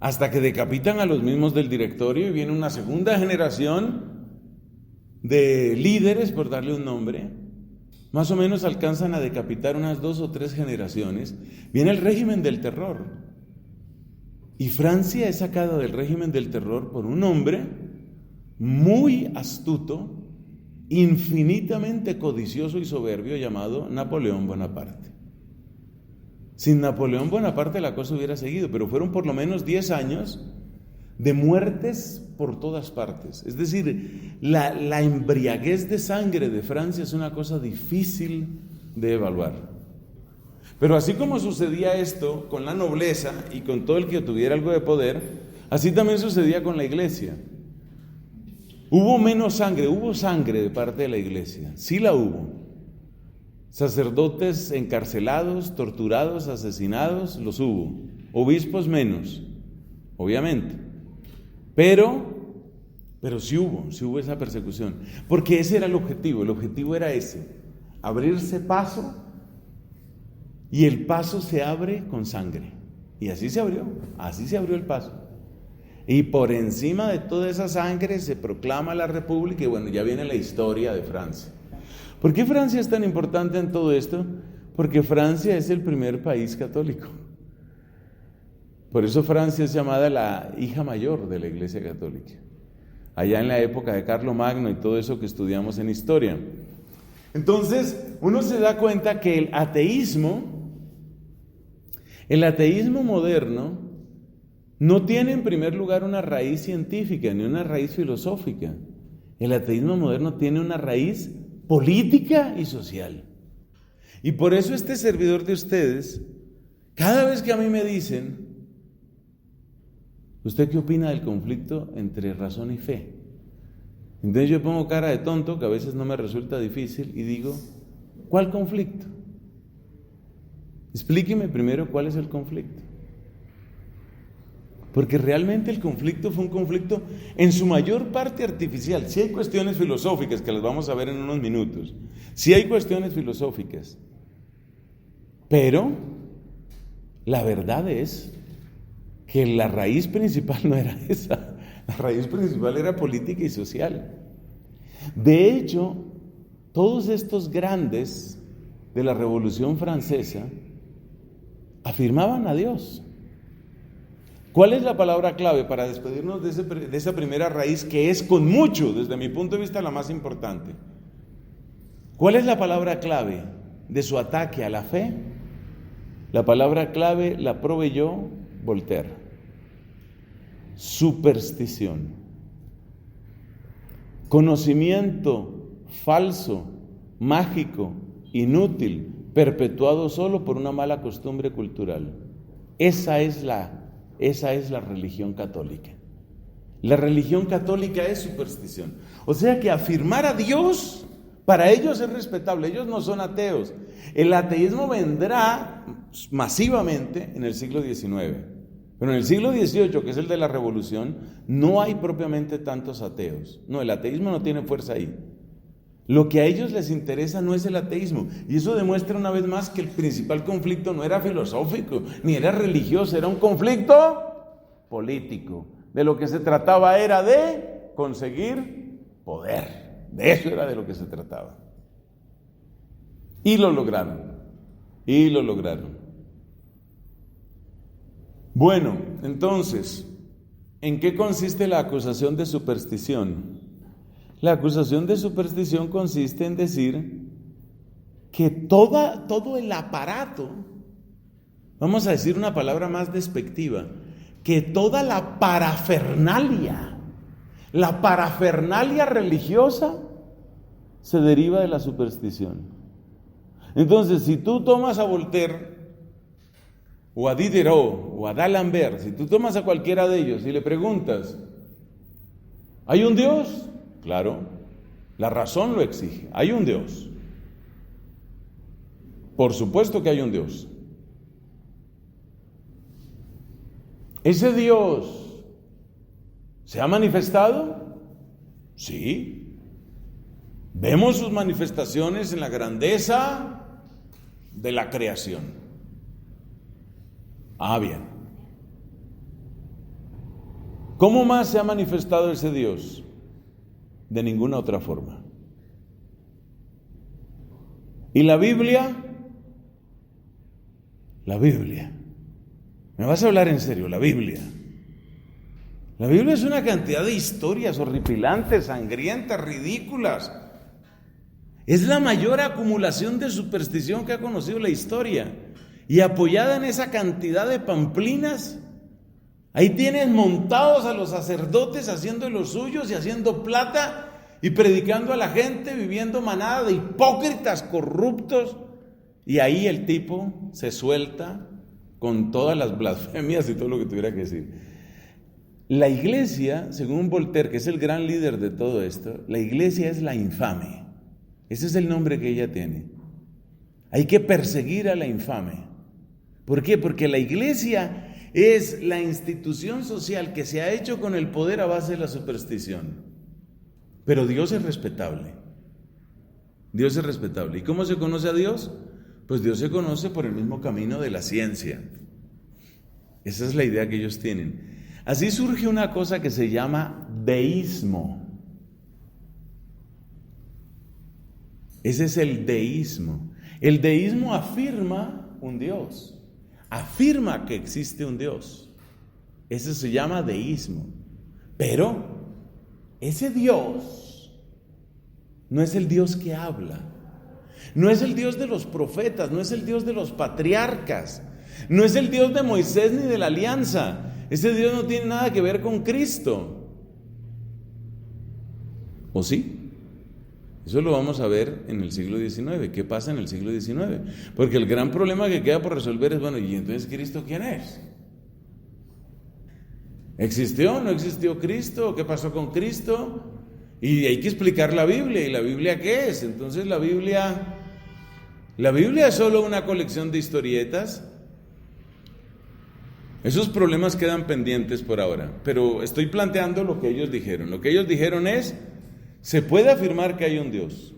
Hasta que decapitan a los mismos del directorio y viene una segunda generación de líderes, por darle un nombre. Más o menos alcanzan a decapitar unas 2 o 3 generaciones. Viene el régimen del terror. Y Francia es sacada del régimen del terror por un hombre muy astuto, infinitamente codicioso y soberbio llamado Napoleón Bonaparte. Sin Napoleón Bonaparte la cosa hubiera seguido, pero fueron por lo menos 10 años de muertes por todas partes. Es decir, la embriaguez de sangre de Francia es una cosa difícil de evaluar. Pero así como sucedía esto con la nobleza y con todo el que tuviera algo de poder, así también sucedía con la iglesia. Hubo menos sangre, hubo sangre de parte de la iglesia, sí la hubo. Sacerdotes encarcelados, torturados, asesinados, los hubo. Obispos menos, obviamente. Pero sí hubo esa persecución. Porque ese era el objetivo era ese, abrirse paso, y el paso se abre con sangre. Y así se abrió el paso. Y por encima de toda esa sangre se proclama la república y bueno, ya viene la historia de Francia. ¿Por qué Francia es tan importante en todo esto? Porque Francia es el primer país católico. Por eso Francia es llamada la hija mayor de la Iglesia Católica. Allá en la época de Carlomagno y todo eso que estudiamos en historia. Entonces, uno se da cuenta que el ateísmo moderno no tiene en primer lugar una raíz científica ni una raíz filosófica. El ateísmo moderno tiene una raíz política y social. Y por eso este servidor de ustedes, cada vez que a mí me dicen, ¿usted qué opina del conflicto entre razón y fe? Entonces yo pongo cara de tonto, que a veces no me resulta difícil, y digo, ¿cuál conflicto? Explíqueme primero cuál es el conflicto. Porque realmente el conflicto fue un conflicto en su mayor parte artificial. Sí hay cuestiones filosóficas que las vamos a ver en unos minutos. Sí hay cuestiones filosóficas. Pero la verdad es que la raíz principal no era esa. La raíz principal era política y social. De hecho, todos estos grandes de la Revolución Francesa afirmaban a Dios. ¿Cuál es la palabra clave para despedirnos de esa primera raíz que es con mucho, desde mi punto de vista, la más importante? ¿Cuál es la palabra clave de su ataque a la fe? La palabra clave la proveyó Voltaire. Superstición. Conocimiento falso, mágico, inútil, perpetuado solo por una mala costumbre cultural. Esa es la religión católica. La religión católica es superstición. O sea que afirmar a Dios, para ellos es respetable. Ellos no son ateos. El ateísmo vendrá masivamente en el siglo XIX. Pero en el siglo XVIII, que es el de la Revolución, no hay propiamente tantos ateos. No, el ateísmo no tiene fuerza ahí. Lo que a ellos les interesa no es el ateísmo. Y eso demuestra una vez más que el principal conflicto no era filosófico, ni era religioso, era un conflicto político. De lo que se trataba era de conseguir poder. De eso era de lo que se trataba. Y lo lograron. Bueno, entonces, ¿en qué consiste la acusación de superstición? La acusación de superstición consiste en decir que todo el aparato, vamos a decir una palabra más despectiva, que toda la parafernalia religiosa se deriva de la superstición. Entonces, si tú tomas a Voltaire, o a Diderot, o a D'Alembert, si tú tomas a cualquiera de ellos y le preguntas, ¿hay un Dios? Claro, la razón lo exige. Hay un Dios. Por supuesto que hay un Dios. ¿Ese Dios se ha manifestado? Sí. Vemos sus manifestaciones en la grandeza de la creación. Bien. ¿Cómo más se ha manifestado ese Dios? De ninguna otra forma. ¿Y la Biblia? La Biblia. ¿Me vas a hablar en serio? La Biblia. La Biblia es una cantidad de historias horripilantes, sangrientas, ridículas. Es la mayor acumulación de superstición que ha conocido la historia. Y apoyada en esa cantidad de pamplinas, ahí tienes montados a los sacerdotes haciendo los suyos y haciendo plata y predicando a la gente, viviendo manada de hipócritas corruptos. Y ahí el tipo se suelta con todas las blasfemias y todo lo que tuviera que decir. La iglesia, según Voltaire, que es el gran líder de todo esto, la iglesia es la infame. Ese es el nombre que ella tiene. Hay que perseguir a la infame. ¿Por qué? Porque la iglesia es la institución social que se ha hecho con el poder a base de la superstición. Pero Dios es respetable. Dios es respetable. ¿Y cómo se conoce a Dios? Pues Dios se conoce por el mismo camino de la ciencia. Esa es la idea que ellos tienen. Así surge una cosa que se llama deísmo. Ese es el deísmo. El deísmo afirma un Dios, afirma que existe un Dios. Eso se llama deísmo. Pero ese Dios no es el Dios que habla, no es el Dios de los profetas, no es el Dios de los patriarcas, no es el Dios de Moisés ni de la alianza. Ese Dios no tiene nada que ver con Cristo. ¿O sí? Eso lo vamos a ver en el siglo XIX. ¿Qué pasa en el siglo XIX? Porque el gran problema que queda por resolver es, bueno, ¿y entonces Cristo quién es? ¿Existió o no existió Cristo? ¿Qué pasó con Cristo? Y hay que explicar la Biblia. ¿Y la Biblia qué es? Entonces la Biblia es solo una colección de historietas. Esos problemas quedan pendientes por ahora, pero estoy planteando lo que ellos dijeron. Lo que ellos dijeron es, se puede afirmar que hay un Dios,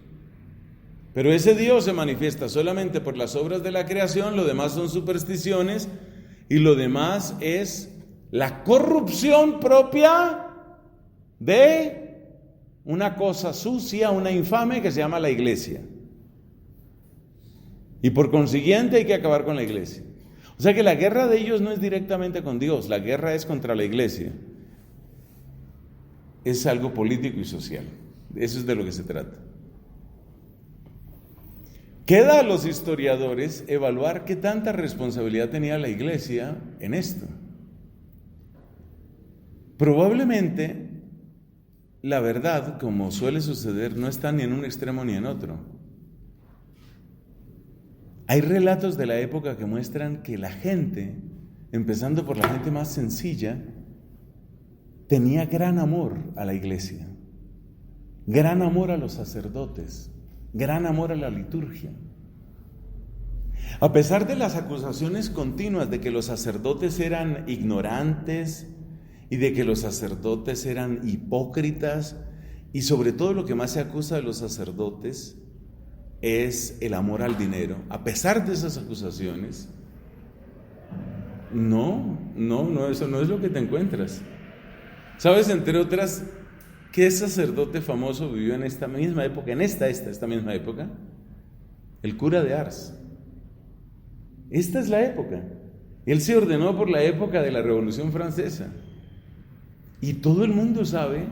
pero ese Dios se manifiesta solamente por las obras de la creación, lo demás son supersticiones y lo demás es la corrupción propia de una cosa sucia, una infame que se llama la iglesia. Y por consiguiente hay que acabar con la iglesia. O sea que la guerra de ellos no es directamente con Dios, la guerra es contra la iglesia. Es algo político y social. Eso es de lo que se trata. Queda a los historiadores evaluar qué tanta responsabilidad tenía la iglesia en esto. Probablemente la verdad, como suele suceder, no está ni en un extremo ni en otro. Hay relatos de la época que muestran que la gente, empezando por la gente más sencilla, tenía gran amor a la iglesia, gran amor a los sacerdotes, gran amor a la liturgia. A pesar de las acusaciones continuas de que los sacerdotes eran ignorantes y de que los sacerdotes eran hipócritas, y sobre todo lo que más se acusa de los sacerdotes es el amor al dinero. A pesar de esas acusaciones, no, eso no es lo que te encuentras. ¿Sabes, entre otras, qué sacerdote famoso vivió en esta misma época, esta misma época? El cura de Ars. Esta es la época. Él se ordenó por la época de la Revolución Francesa. Y todo el mundo sabe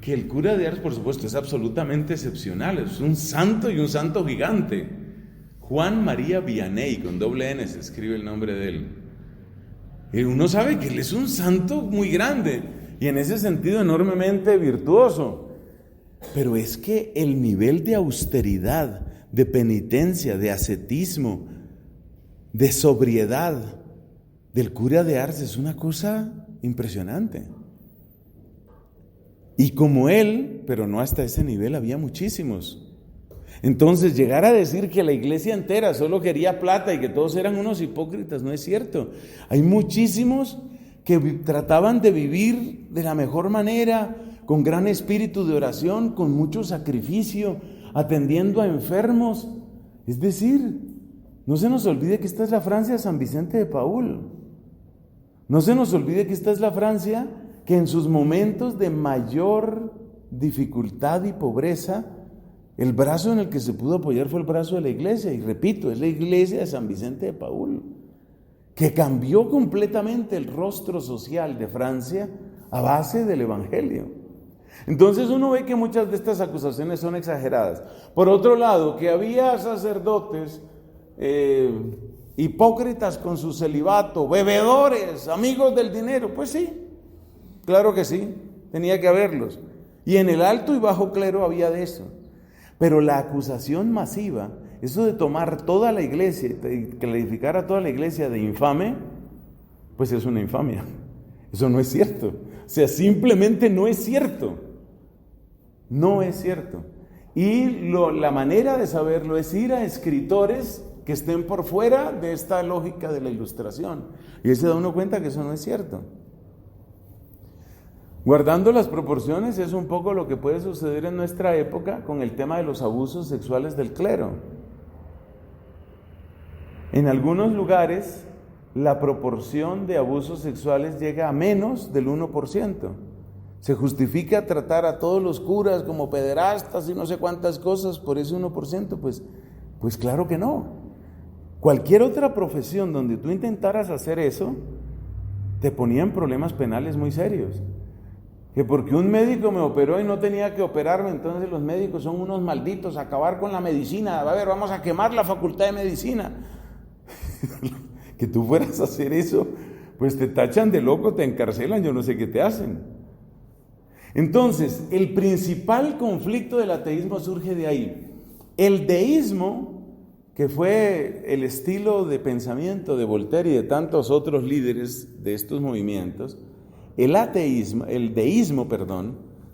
que el cura de Ars, por supuesto, es absolutamente excepcional, es un santo y un santo gigante. Juan María Vianney, con doble N se escribe el nombre de él. Y uno sabe que él es un santo muy grande y en ese sentido enormemente virtuoso. Pero es que el nivel de austeridad, de penitencia, de ascetismo, de sobriedad del cura de Ars es una cosa impresionante. Y como él, pero no hasta ese nivel, había muchísimos. Entonces, llegar a decir que la iglesia entera solo quería plata y que todos eran unos hipócritas, no es cierto. Hay muchísimos que trataban de vivir de la mejor manera, con gran espíritu de oración, con mucho sacrificio, atendiendo a enfermos. Es decir, no se nos olvide que esta es la Francia de San Vicente de Paúl. No se nos olvide que esta es la Francia que en sus momentos de mayor dificultad y pobreza, el brazo en el que se pudo apoyar fue el brazo de la iglesia. Y repito, es la iglesia de San Vicente de Paúl, que cambió completamente el rostro social de Francia a base del Evangelio. Entonces uno ve que muchas de estas acusaciones son exageradas. Por otro lado, que había sacerdotes hipócritas con su celibato, bebedores, amigos del dinero, pues sí. Claro que sí, tenía que haberlos. Y en el alto y bajo clero había de eso. Pero la acusación masiva, eso de tomar toda la iglesia y calificar a toda la iglesia de infame, pues es una infamia. Eso no es cierto. O sea, simplemente no es cierto. No es cierto. Y la manera de saberlo es ir a escritores que estén por fuera de esta lógica de la ilustración. Y ahí se da uno cuenta que eso no es cierto. Guardando las proporciones, es un poco lo que puede suceder en nuestra época con el tema de los abusos sexuales del clero. En algunos lugares la proporción de abusos sexuales llega a menos del 1%. Se justifica tratar a todos los curas como pederastas y no sé cuántas cosas por ese 1%, pues claro que no. Cualquier otra profesión donde tú intentaras hacer eso, te ponían problemas penales muy serios. Que porque un médico me operó y no tenía que operarme, entonces los médicos son unos malditos, acabar con la medicina, a ver, vamos a quemar la facultad de medicina. Que tú fueras a hacer eso, pues te tachan de loco, te encarcelan, yo no sé qué te hacen. Entonces, el principal conflicto del ateísmo surge de ahí. El deísmo, que fue el estilo de pensamiento de Voltaire y de tantos otros líderes de estos movimientos, el deísmo,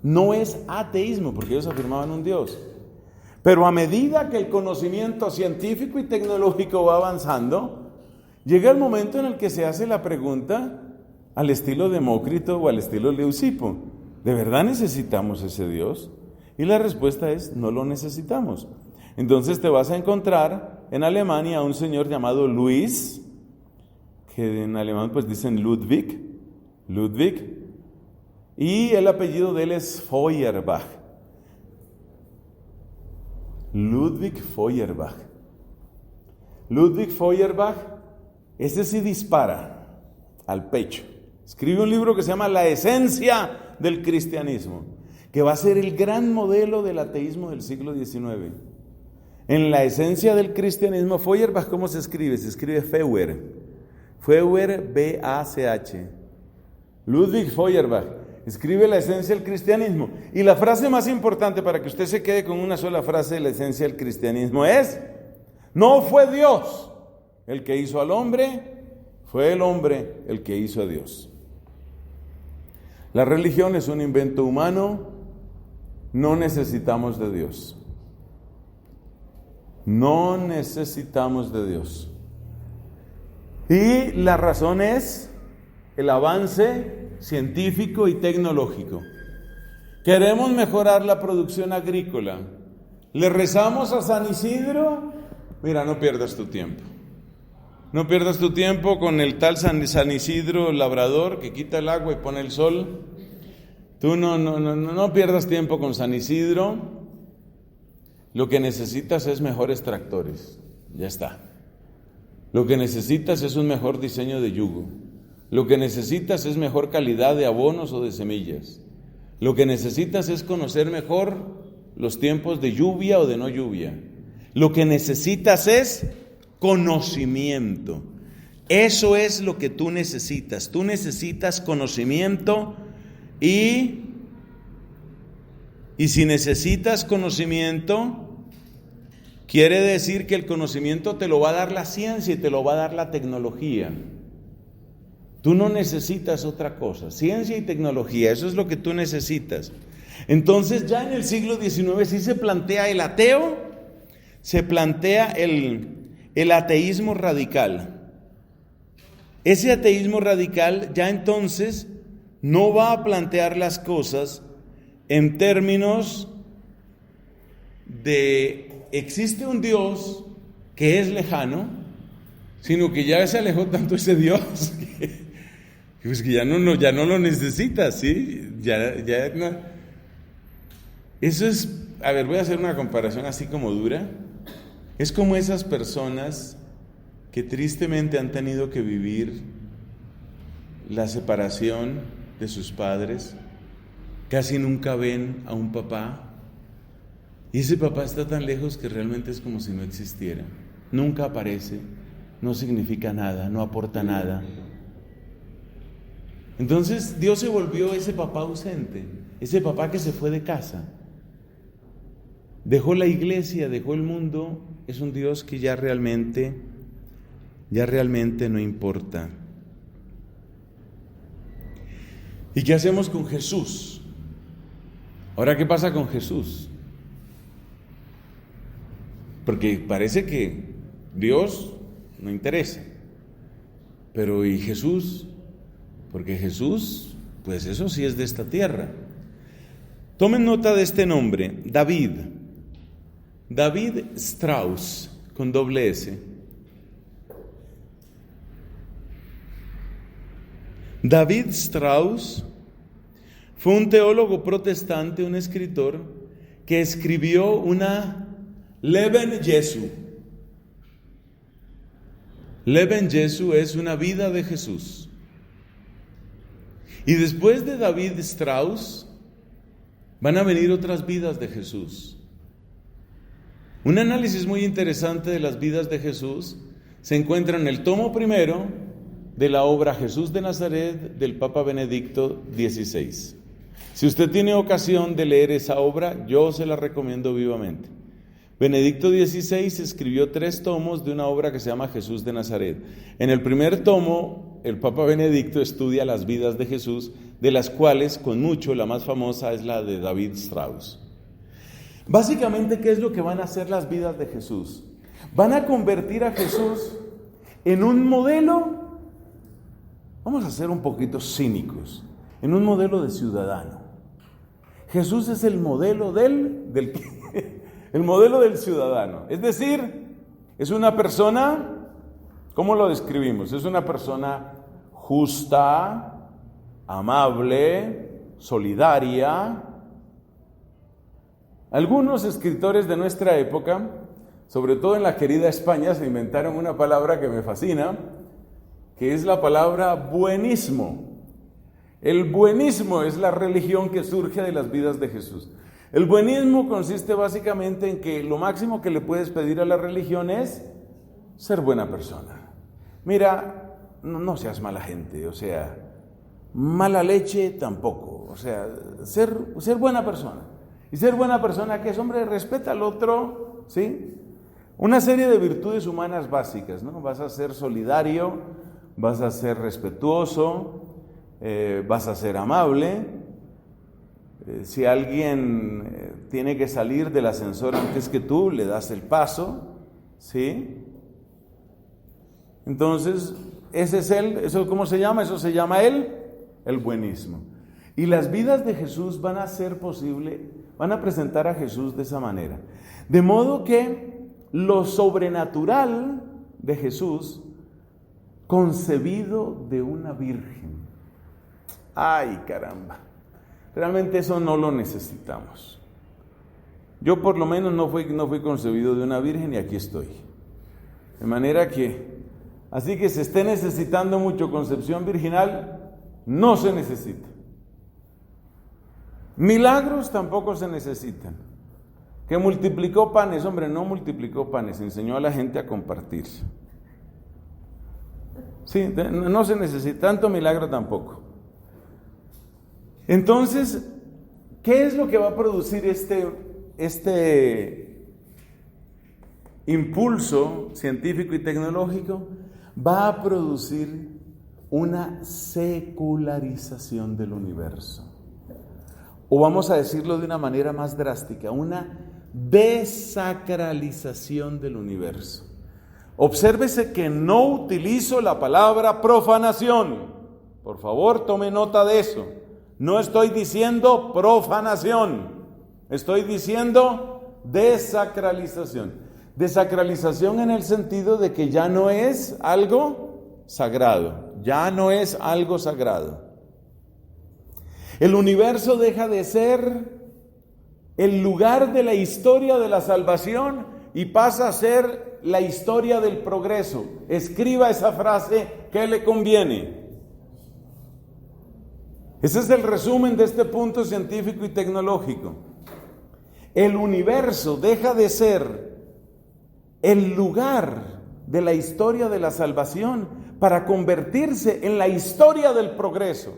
no es ateísmo, porque ellos afirmaban un Dios. Pero a medida que el conocimiento científico y tecnológico va avanzando, llega el momento en el que se hace la pregunta al estilo Demócrito o al estilo Leucipo: ¿de verdad necesitamos ese Dios? Y la respuesta es: no lo necesitamos. Entonces te vas a encontrar en Alemania a un señor llamado Luis, que en alemán pues dicen Ludwig, y el apellido de él es Feuerbach. Ludwig Feuerbach, ese sí dispara al pecho. Escribe un libro que se llama La esencia del cristianismo, que va a ser el gran modelo del ateísmo del siglo XIX. En La esencia del cristianismo, Feuerbach, ¿cómo se escribe? Se escribe Feuer, B-A-C-H. Ludwig Feuerbach escribe La esencia del cristianismo. Y la frase más importante, para que usted se quede con una sola frase de la esencia del cristianismo, es: no fue Dios el que hizo al hombre, fue el hombre el que hizo a Dios. La religión es un invento humano, no necesitamos de Dios. No necesitamos de Dios. Y la razón es el avance científico y tecnológico. Queremos mejorar la producción agrícola. Le rezamos a San Isidro. Mira, no pierdas tu tiempo. No pierdas tu tiempo con el tal San Isidro labrador que quita el agua y pone el sol. Tú no pierdas tiempo con San Isidro. Lo que necesitas es mejores tractores. Ya está. Lo que necesitas es un mejor diseño de yugo. Lo que necesitas es mejor calidad de abonos o de semillas. Lo que necesitas es conocer mejor los tiempos de lluvia o de no lluvia. Lo que necesitas es conocimiento. Eso es lo que tú necesitas. Tú necesitas conocimiento y si necesitas conocimiento, quiere decir que el conocimiento te lo va a dar la ciencia y te lo va a dar la tecnología. Tú no necesitas otra cosa. Ciencia y tecnología, eso es lo que tú necesitas. Entonces ya en el siglo XIX sí se plantea el ateo, se plantea el ateísmo radical. Ese ateísmo radical ya entonces no va a plantear las cosas en términos de existe un Dios que es lejano, sino que ya se alejó tanto ese Dios que ya no lo necesitas, ¿sí? Ya no. Eso es, a ver, voy a hacer una comparación así como dura. Es como esas personas que tristemente han tenido que vivir la separación de sus padres, casi nunca ven a un papá, y ese papá está tan lejos que realmente es como si no existiera. Nunca aparece, no significa nada, no aporta nada. Entonces Dios se volvió ese papá ausente, ese papá que se fue de casa, dejó la iglesia, dejó el mundo. Es un Dios que ya realmente no importa. ¿Y qué hacemos con Jesús? Ahora, ¿qué pasa con Jesús? Porque parece que Dios no interesa. Pero ¿y Jesús? Porque Jesús, pues eso sí es de esta tierra. Tomen nota de este nombre, David. David Strauss, con doble S. David Strauss fue un teólogo protestante, un escritor, que escribió una Leben Jesu. Leben Jesu es una vida de Jesús. Y después de David Strauss, van a venir otras vidas de Jesús. Un análisis muy interesante de las vidas de Jesús se encuentra en el tomo primero de la obra Jesús de Nazaret del Papa Benedicto XVI. Si usted tiene ocasión de leer esa obra, yo se la recomiendo vivamente. Benedicto XVI escribió 3 tomos de una obra que se llama Jesús de Nazaret. En el primer tomo, el Papa Benedicto estudia las vidas de Jesús, de las cuales, con mucho, la más famosa es la de David Strauss. Básicamente, ¿qué es lo que van a hacer las vidas de Jesús? Van a convertir a Jesús en un modelo, vamos a ser un poquito cínicos, en un modelo de ciudadano. Jesús es el modelo el modelo del ciudadano. Es decir, es una persona, ¿cómo lo describimos? Es una persona justa, amable, solidaria. Algunos escritores de nuestra época, sobre todo en la querida España, se inventaron una palabra que me fascina, que es la palabra buenismo. El buenismo es la religión que surge de las vidas de Jesús. El buenismo consiste básicamente en que lo máximo que le puedes pedir a la religión es ser buena persona. Mira, no seas mala gente, o sea, mala leche tampoco, o sea, ser buena persona. Y ser buena persona, ¿qué es? Hombre, respeta al otro, ¿sí? Una serie de virtudes humanas básicas, ¿no? Vas a ser solidario, vas a ser respetuoso, vas a ser amable. Si alguien tiene que salir del ascensor antes que tú, le das el paso, ¿sí? Entonces, ¿eso cómo se llama? Eso se llama el buenismo. Y las vidas de Jesús van a ser posible, van a presentar a Jesús de esa manera. De modo que lo sobrenatural de Jesús, concebido de una virgen. ¡Ay, caramba! Realmente eso no lo necesitamos. Yo por lo menos no fui concebido de una virgen y aquí estoy. De manera que, así que se esté necesitando mucho concepción virginal, no se necesita. Milagros tampoco se necesitan. Que multiplicó panes, hombre, no multiplicó panes, enseñó a la gente a compartirse. Sí, no se necesita tanto milagro tampoco. Entonces, ¿qué es lo que va a producir este impulso científico y tecnológico? Va a producir una secularización del universo. O vamos a decirlo de una manera más drástica, una desacralización del universo. Obsérvese que no utilizo la palabra profanación. Por favor, tome nota de eso. No estoy diciendo profanación, estoy diciendo desacralización. Desacralización en el sentido de que ya no es algo sagrado, ya no es algo sagrado. El universo deja de ser el lugar de la historia de la salvación y pasa a ser la historia del progreso. Escriba esa frase que le conviene. Ese es el resumen de este punto científico y tecnológico. El universo deja de ser el lugar de la historia de la salvación para convertirse en la historia del progreso.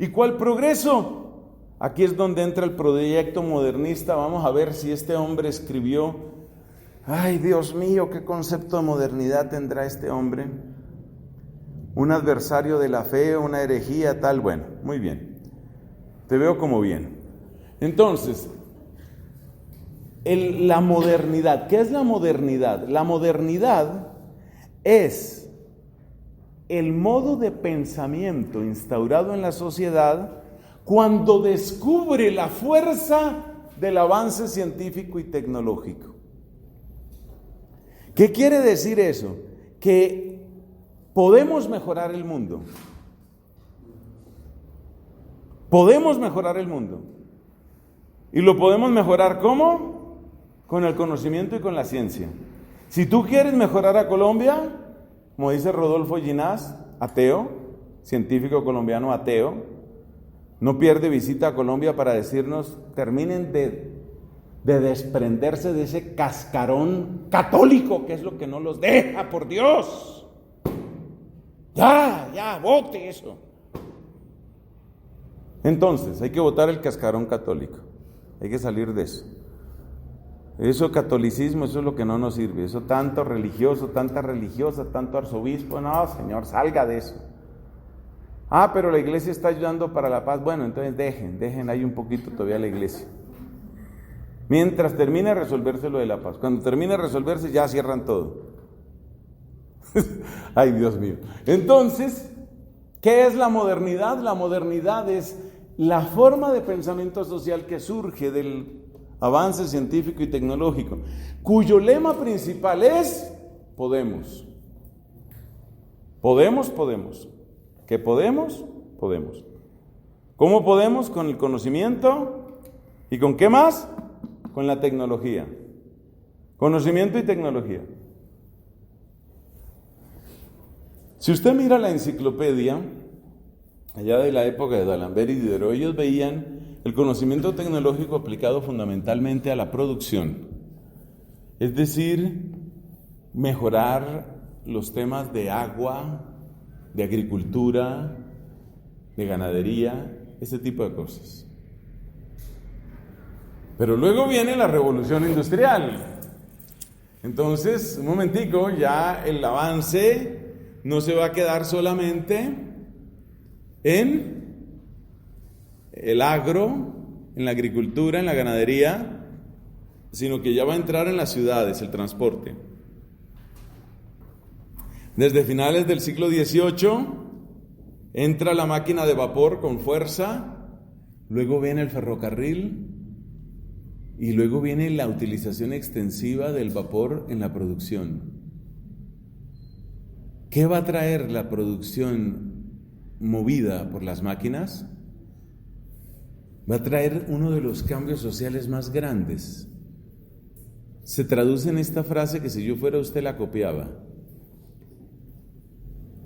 ¿Y cuál progreso? Aquí es donde entra el proyecto modernista. Vamos a ver si este hombre escribió. Ay, Dios mío, ¿qué concepto de modernidad tendrá este hombre? Un adversario de la fe, una herejía, tal. Bueno, muy bien. Te veo como bien. Entonces, la modernidad. ¿Qué es la modernidad? La modernidad es el modo de pensamiento instaurado en la sociedad cuando descubre la fuerza del avance científico y tecnológico. ¿Qué quiere decir eso? Que podemos mejorar el mundo. Podemos mejorar el mundo. Y lo podemos mejorar ¿cómo? Con el conocimiento y con la ciencia. Si tú quieres mejorar a Colombia, como dice Rodolfo Ginás, ateo, científico colombiano ateo, no pierde visita a Colombia para decirnos, terminen de desprenderse de ese cascarón católico, que es lo que no los deja, por Dios. Ya, vote eso. Entonces, hay que votar el cascarón católico. Hay que salir de eso. Eso catolicismo, eso es lo que no nos sirve. Eso tanto religioso, tanta religiosa, tanto arzobispo. No, señor, salga de eso. Pero la iglesia está ayudando para la paz. Bueno, entonces dejen ahí un poquito todavía la iglesia. Mientras termine de resolverse lo de la paz. Cuando termine de resolverse ya cierran todo. Ay, Dios mío. Entonces, ¿qué es la modernidad? La modernidad es la forma de pensamiento social que surge del avance científico y tecnológico, cuyo lema principal es podemos. Podemos. ¿Qué podemos? Podemos. ¿Cómo podemos? Con el conocimiento. ¿Y con qué más? Con la tecnología. Conocimiento y tecnología. Si usted mira la enciclopedia, allá de la época de D'Alembert y Diderot, ellos veían el conocimiento tecnológico aplicado fundamentalmente a la producción. Es decir, mejorar los temas de agua, de agricultura, de ganadería, ese tipo de cosas. Pero luego viene la revolución industrial. Entonces, un momentico, ya el avance no se va a quedar solamente en el agro, en la agricultura, en la ganadería, sino que ya va a entrar en las ciudades, el transporte. Desde finales del siglo XVIII entra la máquina de vapor con fuerza, luego viene el ferrocarril y luego viene la utilización extensiva del vapor en la producción. ¿Qué va a traer la producción movida por las máquinas? Va a traer uno de los cambios sociales más grandes. Se traduce en esta frase que si yo fuera usted la copiaba.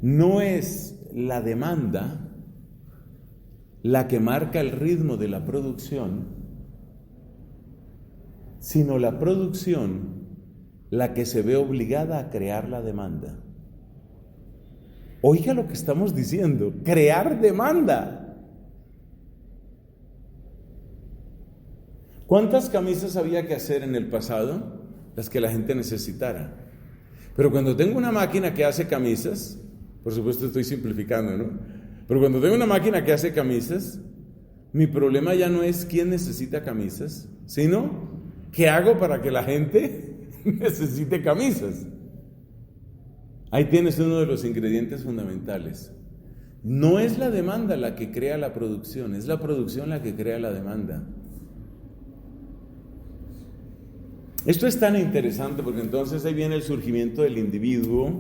No es la demanda la que marca el ritmo de la producción, sino la producción la que se ve obligada a crear la demanda. Oiga lo que estamos diciendo, crear demanda. ¿Cuántas camisas había que hacer en el pasado? Las que la gente necesitara. Pero cuando tengo una máquina que hace camisas, por supuesto estoy simplificando, ¿no? Pero cuando tengo una máquina que hace camisas, mi problema ya no es quién necesita camisas, sino qué hago para que la gente necesite camisas. Ahí tienes uno de los ingredientes fundamentales. No es la demanda la que crea la producción, es la producción la que crea la demanda. Esto es tan interesante porque entonces ahí viene el surgimiento del individuo,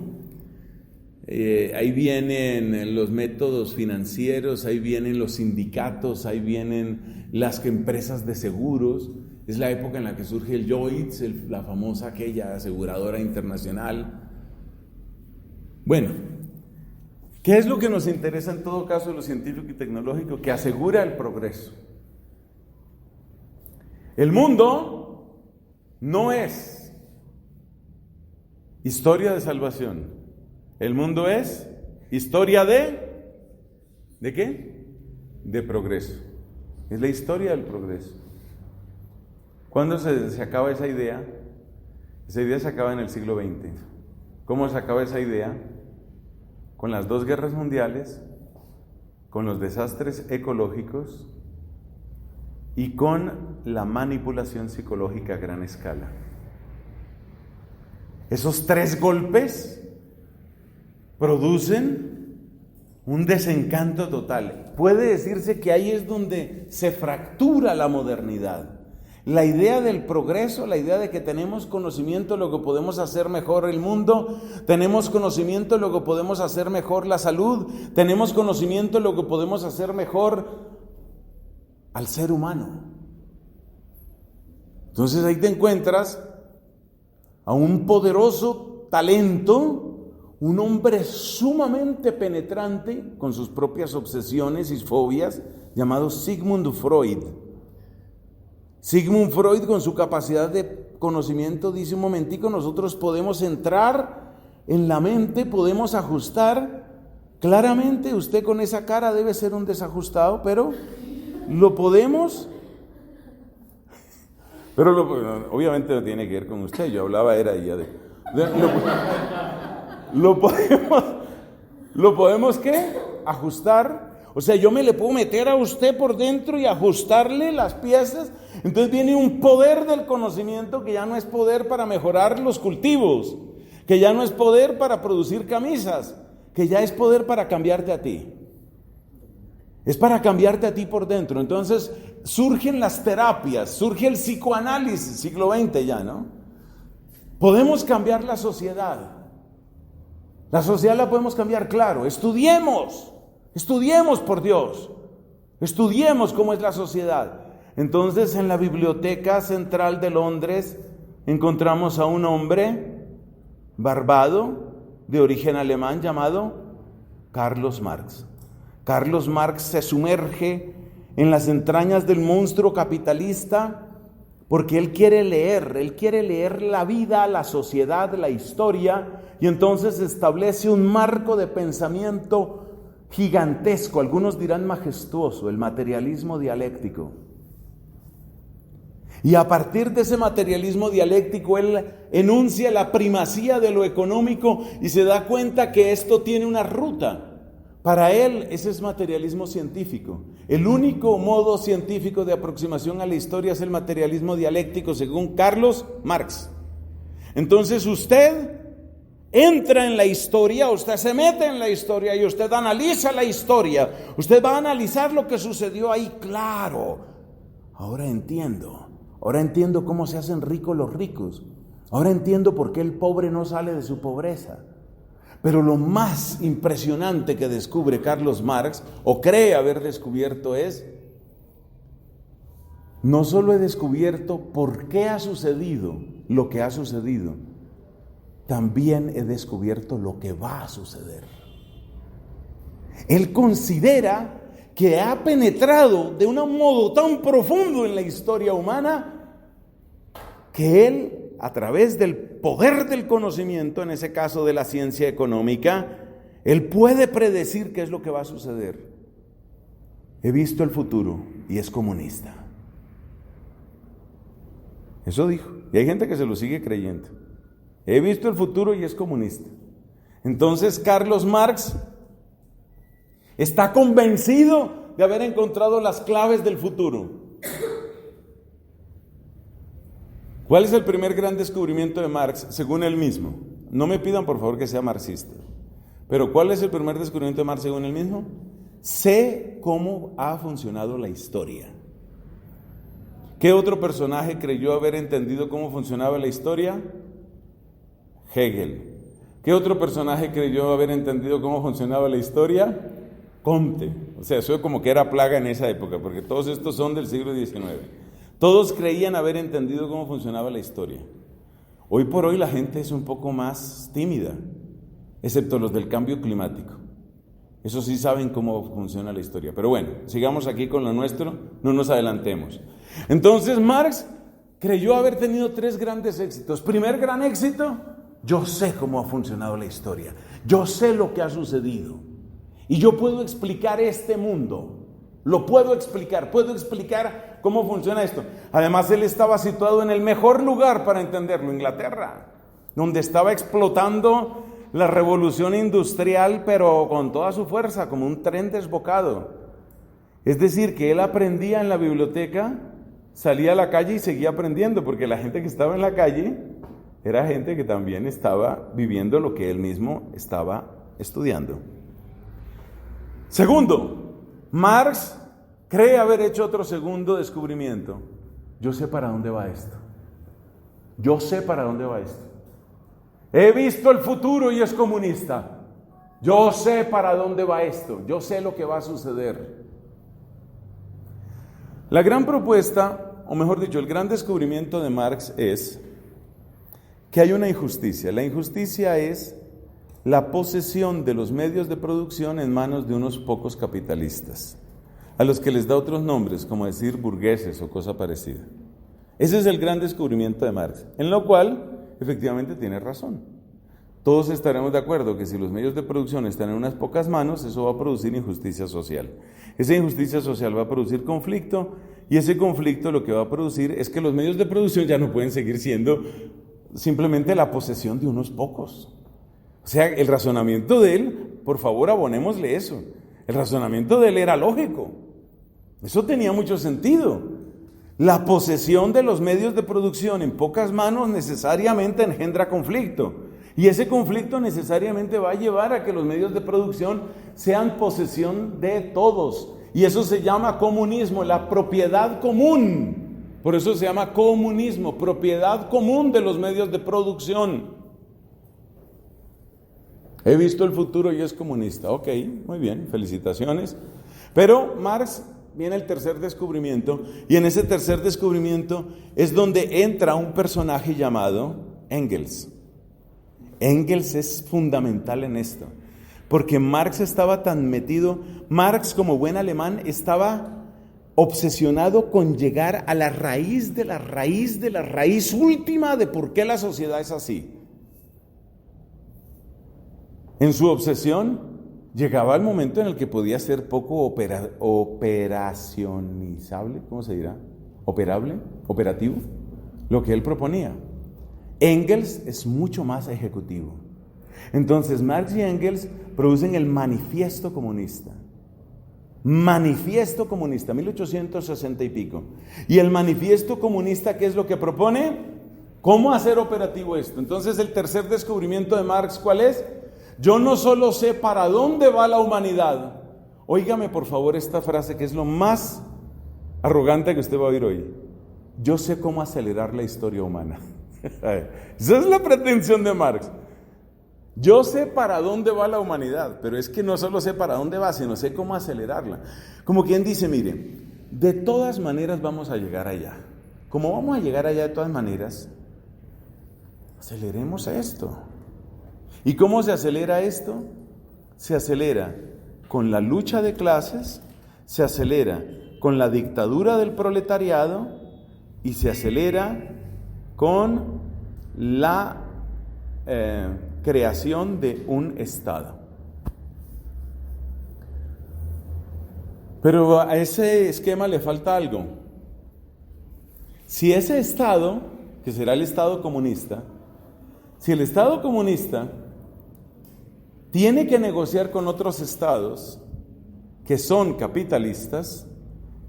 ahí vienen los métodos financieros, ahí vienen los sindicatos, ahí vienen las empresas de seguros. Es la época en la que surge el Lloyds, la famosa aquella aseguradora internacional. Bueno, ¿qué es lo que nos interesa en todo caso de lo científico y tecnológico? Que asegura el progreso. El mundo no es historia de salvación. El mundo es historia ¿de qué? De progreso. Es la historia del progreso. ¿Cuándo se acaba esa idea? Esa idea se acaba en el siglo XX. ¿Cómo se acaba esa idea? Con las 2 guerras mundiales, con los desastres ecológicos y con la manipulación psicológica a gran escala. Esos 3 golpes producen un desencanto total. Puede decirse que ahí es donde se fractura la modernidad. La idea del progreso, la idea de que tenemos conocimiento de lo que podemos hacer mejor el mundo, tenemos conocimiento de lo que podemos hacer mejor la salud, tenemos conocimiento de lo que podemos hacer mejor al ser humano. Entonces ahí te encuentras a un poderoso talento, un hombre sumamente penetrante con sus propias obsesiones y fobias, llamado Sigmund Freud. Sigmund Freud, con su capacidad de conocimiento, dice: un momentico, nosotros podemos entrar en la mente, podemos ajustar. Claramente usted con esa cara debe ser un desajustado, pero lo podemos. Pero obviamente no tiene que ver con usted, yo hablaba era ya de lo podemos ¿qué? Ajustar. O sea, yo me le puedo meter a usted por dentro y ajustarle las piezas. Entonces viene un poder del conocimiento que ya no es poder para mejorar los cultivos, que ya no es poder para producir camisas, que ya es poder para cambiarte a ti. Es para cambiarte a ti por dentro. Entonces surgen las terapias, surge el psicoanálisis, siglo XX ya, ¿no? Podemos cambiar la sociedad. La sociedad la podemos cambiar, claro. Estudiemos por Dios. Estudiemos cómo es la sociedad. Entonces, en la Biblioteca Central de Londres encontramos a un hombre barbado, de origen alemán, llamado Carlos Marx. Carlos Marx se sumerge en las entrañas del monstruo capitalista porque él quiere leer la vida, la sociedad, la historia, y entonces establece un marco de pensamiento gigantesco, algunos dirán majestuoso, el materialismo dialéctico. Y a partir de ese materialismo dialéctico, él enuncia la primacía de lo económico y se da cuenta que esto tiene una ruta. Para él, ese es materialismo científico. El único modo científico de aproximación a la historia es el materialismo dialéctico, según Carlos Marx. Entonces usted entra en la historia, usted se mete en la historia y usted analiza la historia. Usted va a analizar lo que sucedió ahí. Claro, ahora entiendo cómo se hacen ricos los ricos. Ahora entiendo por qué el pobre no sale de su pobreza. Pero lo más impresionante que descubre Carlos Marx, o cree haber descubierto, es: no solo he descubierto por qué ha sucedido lo que ha sucedido, también he descubierto lo que va a suceder. Él considera que ha penetrado de un modo tan profundo en la historia humana que él, a través del poder del conocimiento, en ese caso de la ciencia económica, él puede predecir qué es lo que va a suceder. He visto el futuro y es comunista. Eso dijo. Y hay gente que se lo sigue creyendo. He visto el futuro y es comunista. Entonces Carlos Marx está convencido de haber encontrado las claves del futuro. ¿Cuál es el primer gran descubrimiento de Marx, según él mismo? No me pidan por favor que sea marxista. Pero ¿cuál es el primer descubrimiento de Marx según él mismo? Sé cómo ha funcionado la historia. ¿Qué otro personaje creyó haber entendido cómo funcionaba la historia? Hegel. ¿Qué otro personaje creyó haber entendido cómo funcionaba la historia? Comte. O sea, eso como que era plaga en esa época, porque todos estos son del siglo XIX. Todos creían haber entendido cómo funcionaba la historia. Hoy por hoy la gente es un poco más tímida, excepto los del cambio climático. Eso sí saben cómo funciona la historia. Pero bueno, sigamos aquí con lo nuestro, no nos adelantemos. Entonces Marx creyó haber tenido 3 grandes éxitos. Primer gran éxito: yo sé cómo ha funcionado la historia. Yo sé lo que ha sucedido. Y yo puedo explicar este mundo. Lo puedo explicar cómo funciona esto. Además, él estaba situado en el mejor lugar para entenderlo, Inglaterra, donde estaba explotando la revolución industrial, pero con toda su fuerza, como un tren desbocado. Es decir, que él aprendía en la biblioteca, salía a la calle y seguía aprendiendo, porque la gente que estaba en la calle era gente que también estaba viviendo lo que él mismo estaba estudiando. Segundo, Marx cree haber hecho otro segundo descubrimiento. Yo sé para dónde va esto. Yo sé para dónde va esto. He visto el futuro y es comunista. Yo sé para dónde va esto. Yo sé lo que va a suceder. La gran propuesta, o mejor dicho, el gran descubrimiento de Marx es que hay una injusticia. La injusticia es la posesión de los medios de producción en manos de unos pocos capitalistas, a los que les da otros nombres, como decir burgueses o cosa parecida. Ese es el gran descubrimiento de Marx, en lo cual efectivamente tiene razón. Todos estaremos de acuerdo que si los medios de producción están en unas pocas manos, eso va a producir injusticia social. Esa injusticia social va a producir conflicto, y ese conflicto lo que va a producir es que los medios de producción ya no pueden seguir siendo simplemente la posesión de unos pocos. O sea, el razonamiento de él, por favor, abonémosle eso. El razonamiento de él era lógico. Eso tenía mucho sentido. La posesión de los medios de producción en pocas manos necesariamente engendra conflicto. Y ese conflicto necesariamente va a llevar a que los medios de producción sean posesión de todos. Y eso se llama comunismo, la propiedad común. Por eso se llama comunismo, propiedad común de los medios de producción. He visto el futuro y es comunista. Ok, muy bien, felicitaciones. Pero Marx viene el tercer descubrimiento, y en ese tercer descubrimiento es donde entra un personaje llamado Engels. Engels es fundamental en esto, porque Marx estaba tan metido, Marx como buen alemán estaba obsesionado con llegar a la raíz de la raíz de la raíz última de por qué la sociedad es así. En su obsesión llegaba el momento en el que podía ser poco operacionizable, ¿cómo se dirá? Operativo, lo que él proponía. Engels es mucho más ejecutivo. Entonces Marx y Engels producen el Manifiesto Comunista. Manifiesto Comunista, 1860 y pico. Y el Manifiesto Comunista, ¿qué es lo que propone? ¿Cómo hacer operativo esto? Entonces el tercer descubrimiento de Marx, ¿cuál es? Yo no solo sé para dónde va la humanidad. Óigame por favor esta frase que es lo más arrogante que usted va a oír hoy. Yo sé cómo acelerar la historia humana. Esa es la pretensión de Marx. Yo sé para dónde va la humanidad, pero es que no solo sé para dónde va, sino sé cómo acelerarla. Como quien dice, mire, de todas maneras vamos a llegar allá. Como vamos a llegar allá de todas maneras, aceleremos esto. ¿Y cómo se acelera esto? Se acelera con la lucha de clases, se acelera con la dictadura del proletariado y se acelera con la creación de un Estado. Pero a ese esquema le falta algo. Si ese Estado, que será el Estado comunista, si el Estado comunista tiene que negociar con otros estados que son capitalistas,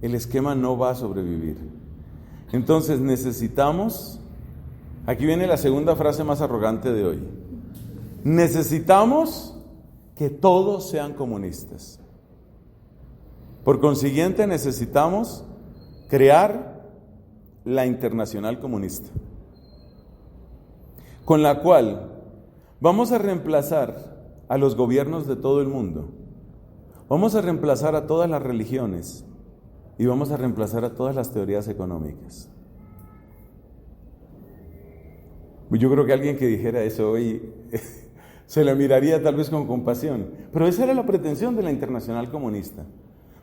el esquema no va a sobrevivir. Entonces necesitamos, aquí viene la segunda frase más arrogante de hoy, necesitamos que todos sean comunistas. Por consiguiente necesitamos crear la Internacional Comunista, con la cual vamos a reemplazar a los gobiernos de todo el mundo, vamos a reemplazar a todas las religiones y vamos a reemplazar a todas las teorías económicas. Yo creo que alguien que dijera eso hoy se le miraría tal vez con compasión, pero esa era la pretensión de la Internacional Comunista.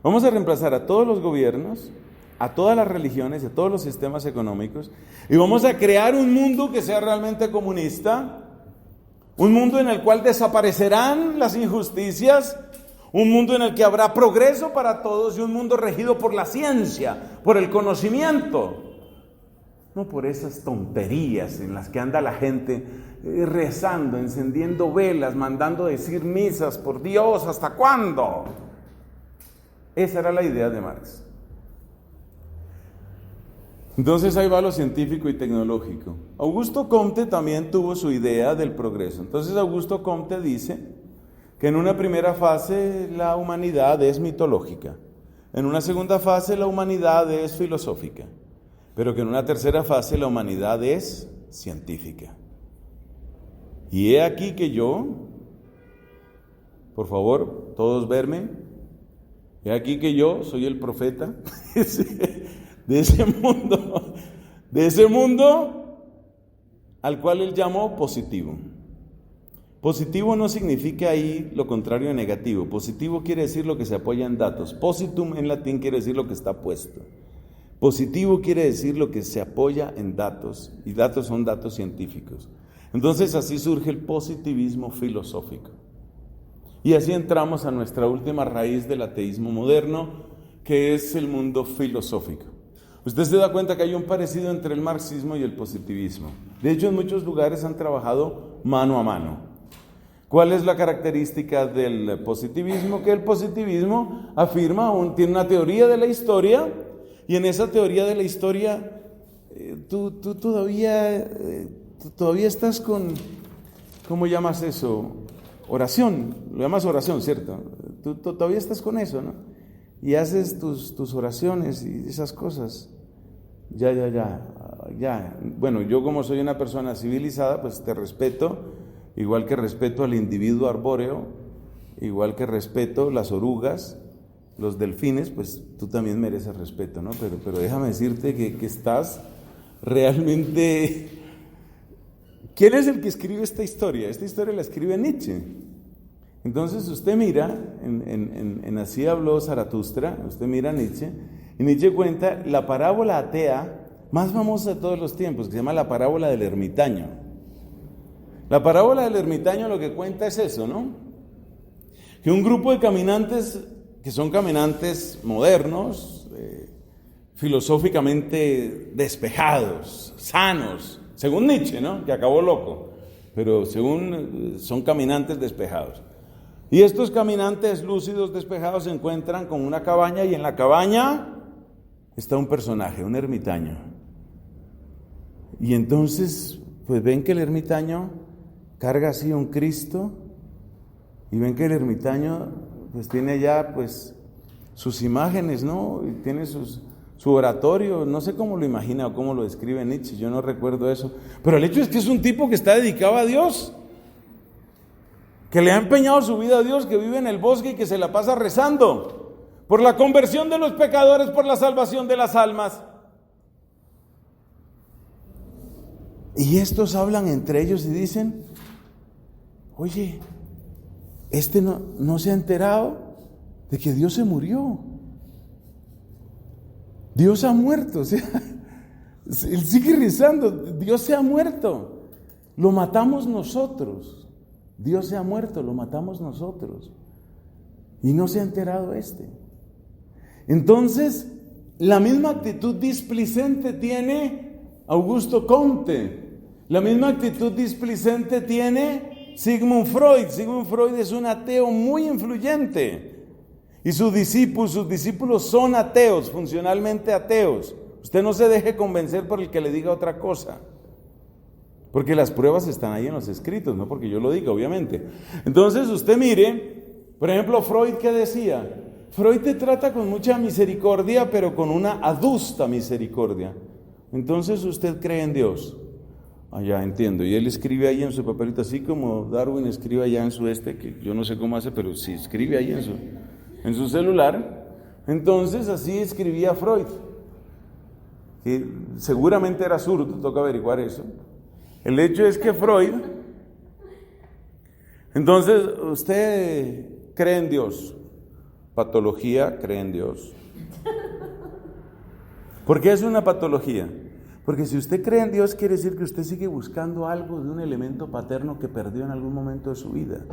Vamos a reemplazar a todos los gobiernos, a todas las religiones, a todos los sistemas económicos, y vamos a crear un mundo que sea realmente comunista, un mundo en el cual desaparecerán las injusticias, un mundo en el que habrá progreso para todos y un mundo regido por la ciencia, por el conocimiento, no por esas tonterías en las que anda la gente rezando, encendiendo velas, mandando decir misas, por Dios, ¿hasta cuándo? Esa era la idea de Marx. Entonces ahí va lo científico y tecnológico. Augusto Comte también tuvo su idea del progreso. Entonces Augusto Comte dice que en una primera fase la humanidad es mitológica, en una segunda fase la humanidad es filosófica, pero que en una tercera fase la humanidad es científica. Y he aquí que yo, por favor, todos verme, Y aquí que yo soy el profeta de ese mundo al cual él llamó positivo. Positivo no significa ahí lo contrario de negativo. Positivo quiere decir lo que se apoya en datos. Positum en latín quiere decir lo que está puesto. Positivo quiere decir lo que se apoya en datos, y datos son datos científicos. Entonces así surge el positivismo filosófico. Y así entramos a nuestra última raíz del ateísmo moderno, que es el mundo filosófico. Usted se da cuenta que hay un parecido entre el marxismo y el positivismo. De hecho, en muchos lugares han trabajado mano a mano. ¿Cuál es la característica del positivismo? Que el positivismo tiene una teoría de la historia, y en esa teoría de la historia tú todavía estás con, ¿cómo llamas eso? Oración, lo llamas oración, ¿cierto? Tú todavía estás con eso, ¿no? Y haces tus oraciones y esas cosas. Ya. Bueno, yo como soy una persona civilizada, pues te respeto, igual que respeto al individuo arbóreo, igual que respeto las orugas, los delfines, pues tú también mereces respeto, ¿no? Pero déjame decirte que estás realmente... ¿Quién es el que escribe esta historia? Esta historia la escribe Nietzsche. Entonces usted mira, en Así habló Zaratustra, usted mira a Nietzsche, y Nietzsche cuenta la parábola atea más famosa de todos los tiempos, que se llama la parábola del ermitaño. La parábola del ermitaño lo que cuenta es eso, ¿no? Que un grupo de caminantes, que son caminantes modernos, filosóficamente despejados, sanos, según Nietzsche, ¿no? Que acabó loco, pero según son caminantes despejados. Y estos caminantes lúcidos despejados se encuentran con una cabaña, y en la cabaña está un personaje, un ermitaño. Y entonces, pues ven que el ermitaño carga así un Cristo, y ven que el ermitaño pues tiene ya pues sus imágenes, ¿no? Y tiene su oratorio, no sé cómo lo imagina o cómo lo describe Nietzsche, yo no recuerdo eso. Pero el hecho es que es un tipo que está dedicado a Dios, que le ha empeñado su vida a Dios, que vive en el bosque y que se la pasa rezando por la conversión de los pecadores, por la salvación de las almas. Y estos hablan entre ellos y dicen, oye, no se ha enterado de que Dios se murió. Dios ha muerto, o sea, él sigue rezando, Dios se ha muerto, lo matamos nosotros. Dios se ha muerto, lo matamos nosotros. Y no se ha enterado Entonces, la misma actitud displicente tiene Augusto Comte, la misma actitud displicente tiene Sigmund Freud. Sigmund Freud es un ateo muy influyente. Y sus discípulos son ateos, funcionalmente ateos. Usted no se deje convencer por el que le diga otra cosa, porque las pruebas están ahí en los escritos, no porque yo lo diga, obviamente. Entonces usted mire, por ejemplo, Freud, ¿qué decía? Freud te trata con mucha misericordia, pero con una adusta misericordia. Entonces usted cree en Dios. Ya entiendo. Y él escribe ahí en su papelito, así como Darwin escribe allá en su que yo no sé cómo hace, pero sí escribe ahí en su celular. Entonces así escribía Freud, que seguramente era zurdo, toca averiguar eso. El hecho es que Freud, entonces usted cree en Dios, patología, cree en Dios. ¿Por qué es una patología? Porque si usted cree en Dios, quiere decir que usted sigue buscando algo de un elemento paterno que perdió en algún momento de su vida.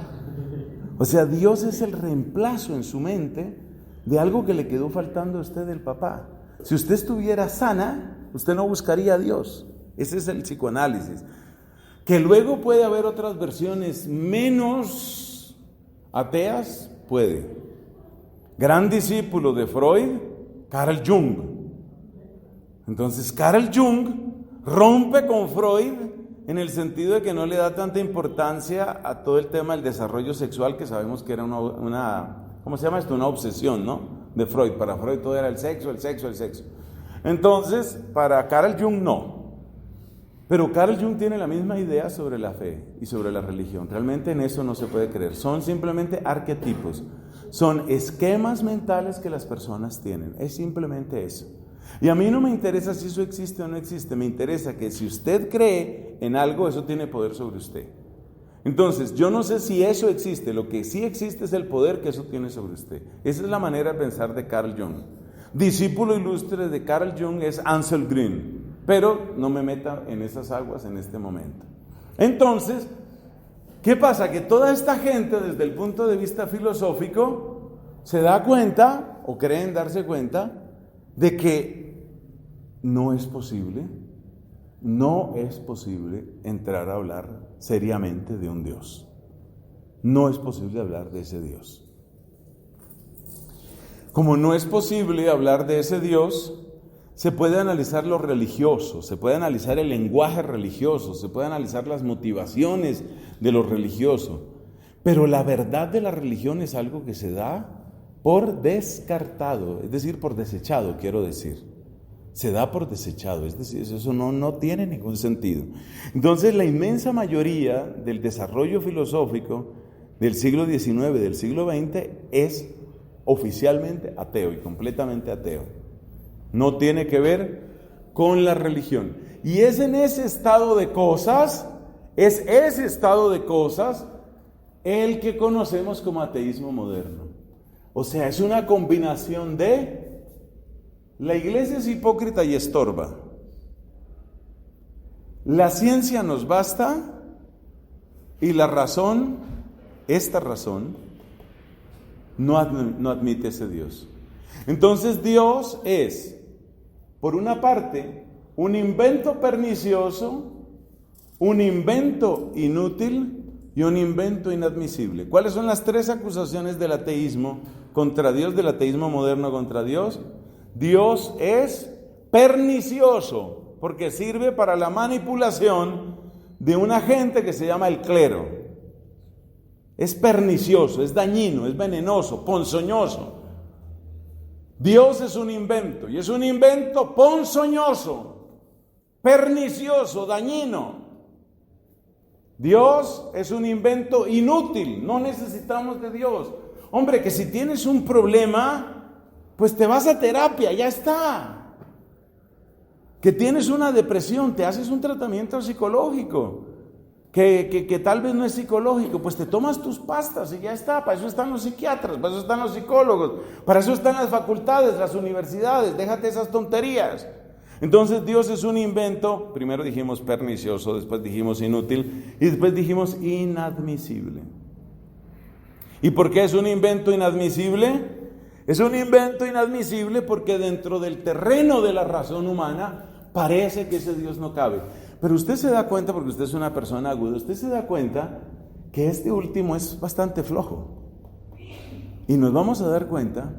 O sea, Dios es el reemplazo en su mente de algo que le quedó faltando a usted del papá. Si usted estuviera sana, usted no buscaría a Dios. Ese es el psicoanálisis. Que luego puede haber otras versiones menos ateas, puede. Gran discípulo de Freud, Carl Jung. Entonces Carl Jung rompe con Freud en el sentido de que no le da tanta importancia a todo el tema del desarrollo sexual, que sabemos que era ¿cómo se llama esto? Una obsesión, ¿no? De Freud. Para Freud todo era el sexo. Entonces, para Carl Jung no. Pero Carl Jung tiene la misma idea sobre la fe y sobre la religión. Realmente en eso no se puede creer. Son simplemente arquetipos. son esquemas mentales que las personas tienen. Es simplemente eso. Y a mí no me interesa si eso existe o no existe. Me interesa que si usted cree en algo, eso tiene poder sobre usted. Entonces, yo no sé si eso existe. Lo que sí existe es el poder que eso tiene sobre usted. Esa es la manera de pensar de Carl Jung. Discípulo ilustre de Carl Jung es Ansel Green. Pero no me meta en esas aguas en este momento. Entonces, ¿qué pasa? Que toda esta gente, desde el punto de vista filosófico, se da cuenta, o creen darse cuenta, de que no es posible entrar a hablar seriamente de un Dios. No es posible hablar de ese Dios. Como no es posible hablar de ese Dios, se puede analizar lo religioso, se puede analizar el lenguaje religioso, se puede analizar las motivaciones de lo religioso, pero la verdad de la religión es algo que se da por descartado, es decir, por desechado, quiero decir. Se da por desechado, es decir, eso no tiene ningún sentido. Entonces, la inmensa mayoría del desarrollo filosófico del siglo XIX, del siglo XX, es oficialmente ateo y completamente ateo. No tiene que ver con la religión. Y es en ese estado de cosas, el que conocemos como ateísmo moderno. O sea, es una combinación de la iglesia es hipócrita y estorba. La ciencia nos basta y la razón, esta razón, no admite ese Dios. Entonces Dios es, por una parte, un invento pernicioso, un invento inútil y un invento inadmisible. ¿Cuáles son las tres acusaciones del ateísmo contra Dios, del ateísmo moderno contra Dios? Dios es pernicioso porque sirve para la manipulación de una gente que se llama el clero. Es pernicioso, es dañino, es venenoso, ponzoñoso. Dios es un invento y es un invento ponzoñoso, pernicioso, dañino. Dios es un invento inútil, no necesitamos de Dios. Hombre, que si tienes un problema, pues te vas a terapia, ya está. Que tienes una depresión, te haces un tratamiento psicológico. Que tal vez no es psicológico, pues te tomas tus pastas y ya está. Para eso están los psiquiatras, para eso están los psicólogos, para eso están las facultades, las universidades. Déjate esas tonterías. Entonces Dios es un invento, primero dijimos pernicioso, después dijimos inútil y después dijimos inadmisible. ¿Y por qué es un invento inadmisible? Es un invento inadmisible porque dentro del terreno de la razón humana parece que ese Dios no cabe. Pero usted se da cuenta, porque usted es una persona aguda, usted se da cuenta que este último es bastante flojo. Y nos vamos a dar cuenta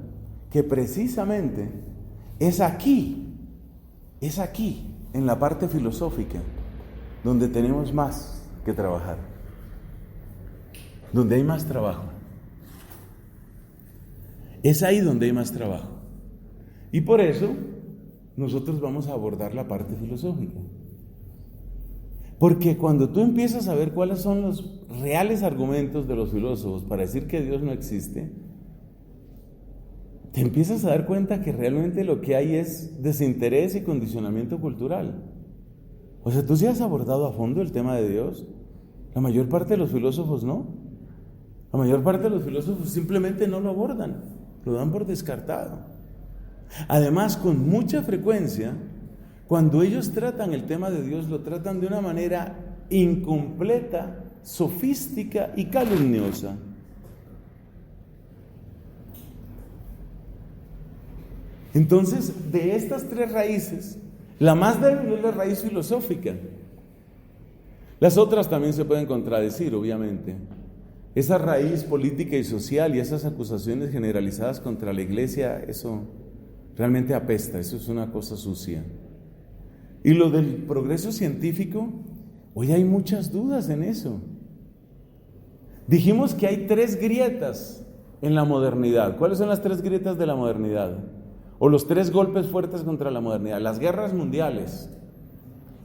que precisamente es aquí, en la parte filosófica, donde tenemos más que trabajar, donde hay más trabajo. Es ahí donde hay más trabajo. Y por eso nosotros vamos a abordar la parte filosófica. Porque cuando tú empiezas a ver cuáles son los reales argumentos de los filósofos para decir que Dios no existe, te empiezas a dar cuenta que realmente lo que hay es desinterés y condicionamiento cultural. O sea, ¿tú sí has abordado a fondo el tema de Dios? La mayor parte de los filósofos no. La mayor parte de los filósofos simplemente no lo abordan, lo dan por descartado. Además, con mucha frecuencia, cuando ellos tratan el tema de Dios, lo tratan de una manera incompleta, sofística y calumniosa. Entonces, de estas tres raíces, la más débil es la raíz filosófica. Las otras también se pueden contradecir, obviamente. Esa raíz política y social y esas acusaciones generalizadas contra la iglesia, eso realmente apesta, eso es una cosa sucia. Y lo del progreso científico, hoy hay muchas dudas en eso. Dijimos que hay tres grietas en la modernidad. ¿Cuáles son las tres grietas de la modernidad? O los tres golpes fuertes contra la modernidad. Las guerras mundiales.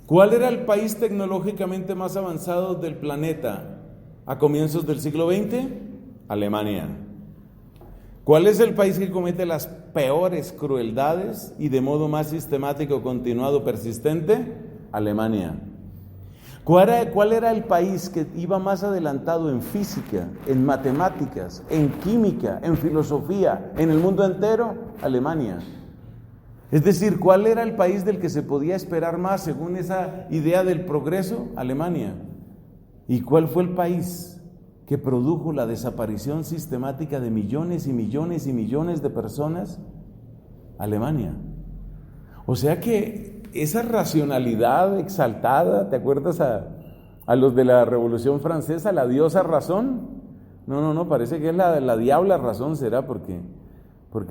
¿Cuál era el país tecnológicamente más avanzado del planeta a comienzos del siglo XX? Alemania. ¿Cuál es el país que comete las peores crueldades y de modo más sistemático, continuado, persistente? Alemania. ¿Cuál era el país que iba más adelantado en física, en matemáticas, en química, en filosofía, en el mundo entero? Alemania. Es decir, ¿cuál era el país del que se podía esperar más según esa idea del progreso? Alemania. ¿Y cuál fue el país que produjo la desaparición sistemática de millones y millones y millones de personas? Alemania. O sea que esa racionalidad exaltada, ¿te acuerdas a los de la Revolución Francesa, la diosa razón? No, parece que es la diabla razón, será porque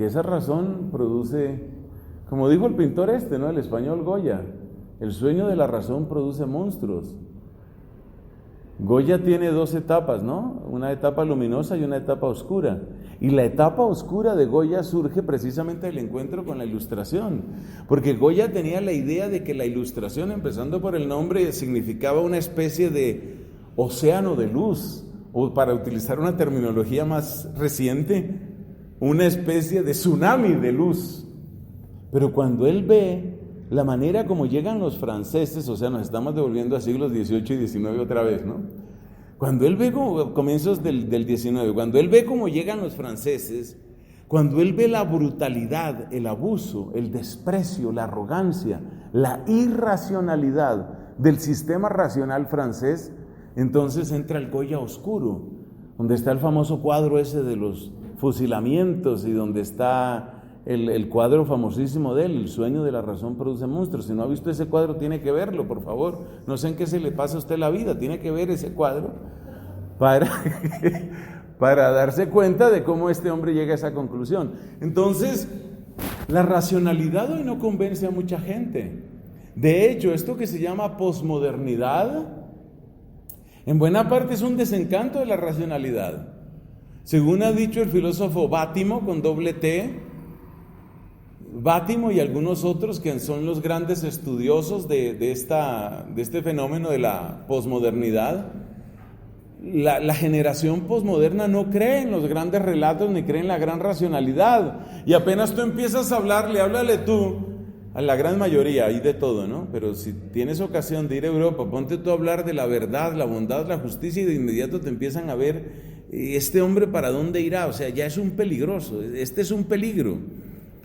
esa razón produce, como dijo el pintor ¿no? El español Goya, el sueño de la razón produce monstruos. Goya tiene dos etapas, ¿no? Una etapa luminosa y una etapa oscura. Y la etapa oscura de Goya surge precisamente del encuentro con la Ilustración, porque Goya tenía la idea de que la Ilustración, empezando por el nombre, significaba una especie de océano de luz, o para utilizar una terminología más reciente, una especie de tsunami de luz. Pero cuando él ve la manera como llegan los franceses, o sea, nos estamos devolviendo a siglos XVIII y XIX otra vez, ¿no? Cuando él ve como comienzos del XIX, cuando él ve cómo llegan los franceses, cuando él ve la brutalidad, el abuso, el desprecio, la arrogancia, la irracionalidad del sistema racional francés, entonces entra el Goya oscuro, donde está el famoso cuadro ese de los fusilamientos y donde está el cuadro famosísimo de él, El sueño de la razón produce monstruos. Si no ha visto ese cuadro, tiene que verlo, por favor. No sé en qué se le pasa a usted la vida, tiene que ver ese cuadro para darse cuenta de cómo este hombre llega a esa conclusión. Entonces, la racionalidad hoy no convence a mucha gente. De hecho, esto que se llama posmodernidad, en buena parte es un desencanto de la racionalidad. Según ha dicho el filósofo Bátimo, con doble T, Bátimo y algunos otros que son los grandes estudiosos de este fenómeno de la posmodernidad, la generación posmoderna no cree en los grandes relatos ni cree en la gran racionalidad, y apenas tú empiezas a hablarle, háblale tú a la gran mayoría, hay de todo, ¿no? Pero si tienes ocasión de ir a Europa, ponte tú a hablar de la verdad, la bondad, la justicia, y de inmediato te empiezan a ver, este hombre para dónde irá, o sea, ya es un peligroso, este es un peligro.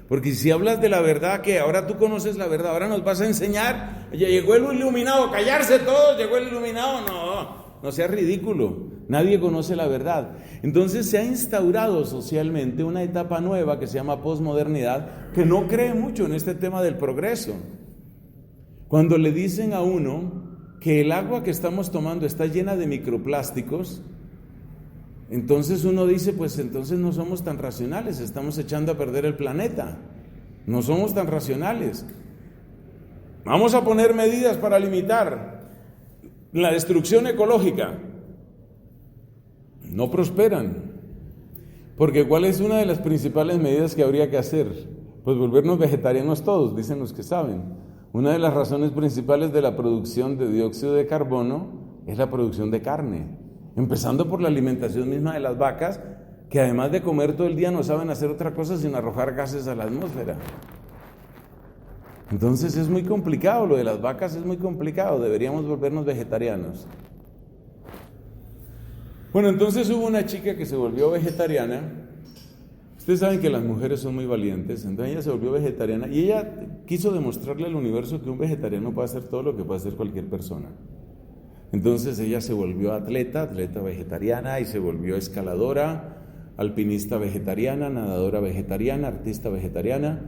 Porque si hablas de la verdad, que ahora tú conoces la verdad, ahora nos vas a enseñar, ya llegó el iluminado, callarse todos, llegó el iluminado, no sea ridículo, nadie conoce la verdad. Entonces se ha instaurado socialmente una etapa nueva que se llama posmodernidad, que no cree mucho en este tema del progreso. Cuando le dicen a uno que el agua que estamos tomando está llena de microplásticos, entonces uno dice, pues entonces no somos tan racionales, estamos echando a perder el planeta, no somos tan racionales. Vamos a poner medidas para limitar la destrucción ecológica. No prosperan, porque ¿cuál es una de las principales medidas que habría que hacer? Pues volvernos vegetarianos todos, dicen los que saben. Una de las razones principales de la producción de dióxido de carbono es la producción de carne. Empezando por la alimentación misma de las vacas, que además de comer todo el día no saben hacer otra cosa sino arrojar gases a la atmósfera. Entonces es muy complicado, lo de las vacas es muy complicado, deberíamos volvernos vegetarianos. Bueno, entonces hubo una chica que se volvió vegetariana. Ustedes saben que las mujeres son muy valientes, entonces ella se volvió vegetariana y ella quiso demostrarle al universo que un vegetariano puede hacer todo lo que puede hacer cualquier persona. Entonces ella se volvió atleta vegetariana, y se volvió escaladora, alpinista vegetariana, nadadora vegetariana, artista vegetariana,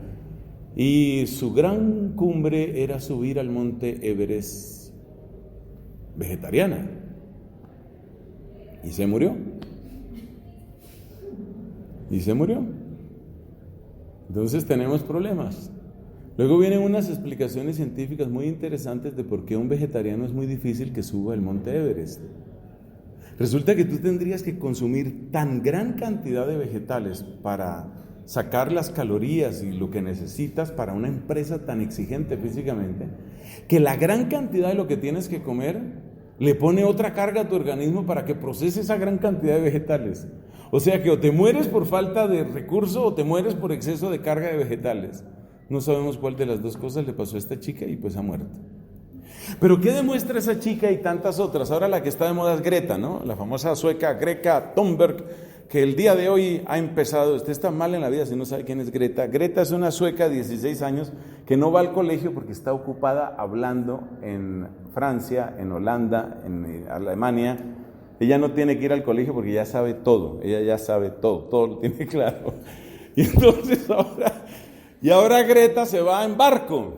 y su gran cumbre era subir al monte Everest vegetariana. Y se murió. Entonces tenemos problemas. Luego vienen unas explicaciones científicas muy interesantes de por qué un vegetariano es muy difícil que suba el monte Everest. Resulta que tú tendrías que consumir tan gran cantidad de vegetales para sacar las calorías y lo que necesitas para una empresa tan exigente físicamente, que la gran cantidad de lo que tienes que comer le pone otra carga a tu organismo para que procese esa gran cantidad de vegetales. O sea que o te mueres por falta de recurso o te mueres por exceso de carga de vegetales. No sabemos cuál de las dos cosas le pasó a esta chica y pues ha muerto. Pero ¿qué demuestra esa chica y tantas otras? Ahora la que está de moda es Greta, ¿no? La famosa sueca Greta Thunberg, que el día de hoy ha empezado. Usted está mal en la vida si no sabe quién es Greta. Greta es una sueca de 16 años que no va al colegio porque está ocupada hablando en Francia, en Holanda, en Alemania. Ella no tiene que ir al colegio porque ya sabe todo. Ella ya sabe todo lo tiene claro. Y entonces ahora Greta se va en barco.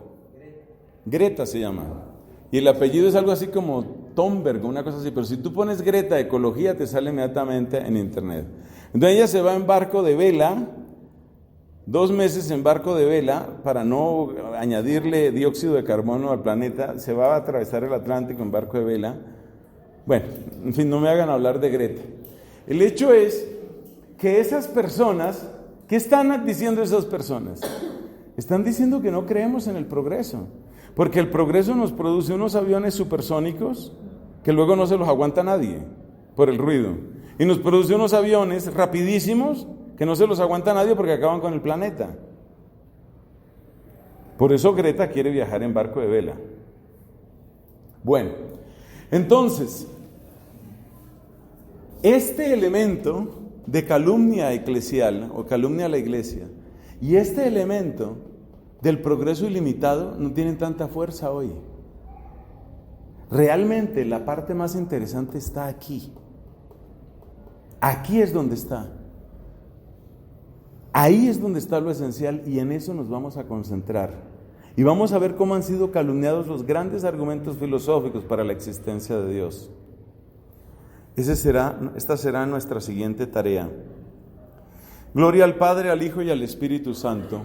Greta se llama. Y el apellido es algo así como Thunberg, una cosa así. Pero si tú pones Greta Ecología, te sale inmediatamente en internet. Entonces ella se va en barco de vela, 2 meses en barco de vela, para no añadirle dióxido de carbono al planeta. Se va a atravesar el Atlántico en barco de vela. Bueno, en fin, no me hagan hablar de Greta. El hecho es que esas personas, ¿qué están diciendo esas personas? Están diciendo que no creemos en el progreso. Porque el progreso nos produce unos aviones supersónicos que luego no se los aguanta nadie por el ruido. Y nos produce unos aviones rapidísimos que no se los aguanta nadie porque acaban con el planeta. Por eso Greta quiere viajar en barco de vela. Bueno, entonces, este elemento de calumnia eclesial o calumnia a la iglesia y este elemento del progreso ilimitado no tienen tanta fuerza hoy. Realmente la parte más interesante está aquí. Aquí es donde está. Ahí es donde está lo esencial y en eso nos vamos a concentrar. Y vamos a ver cómo han sido calumniados los grandes argumentos filosóficos para la existencia de Dios. Esta será nuestra siguiente tarea. Gloria al Padre, al Hijo y al Espíritu Santo.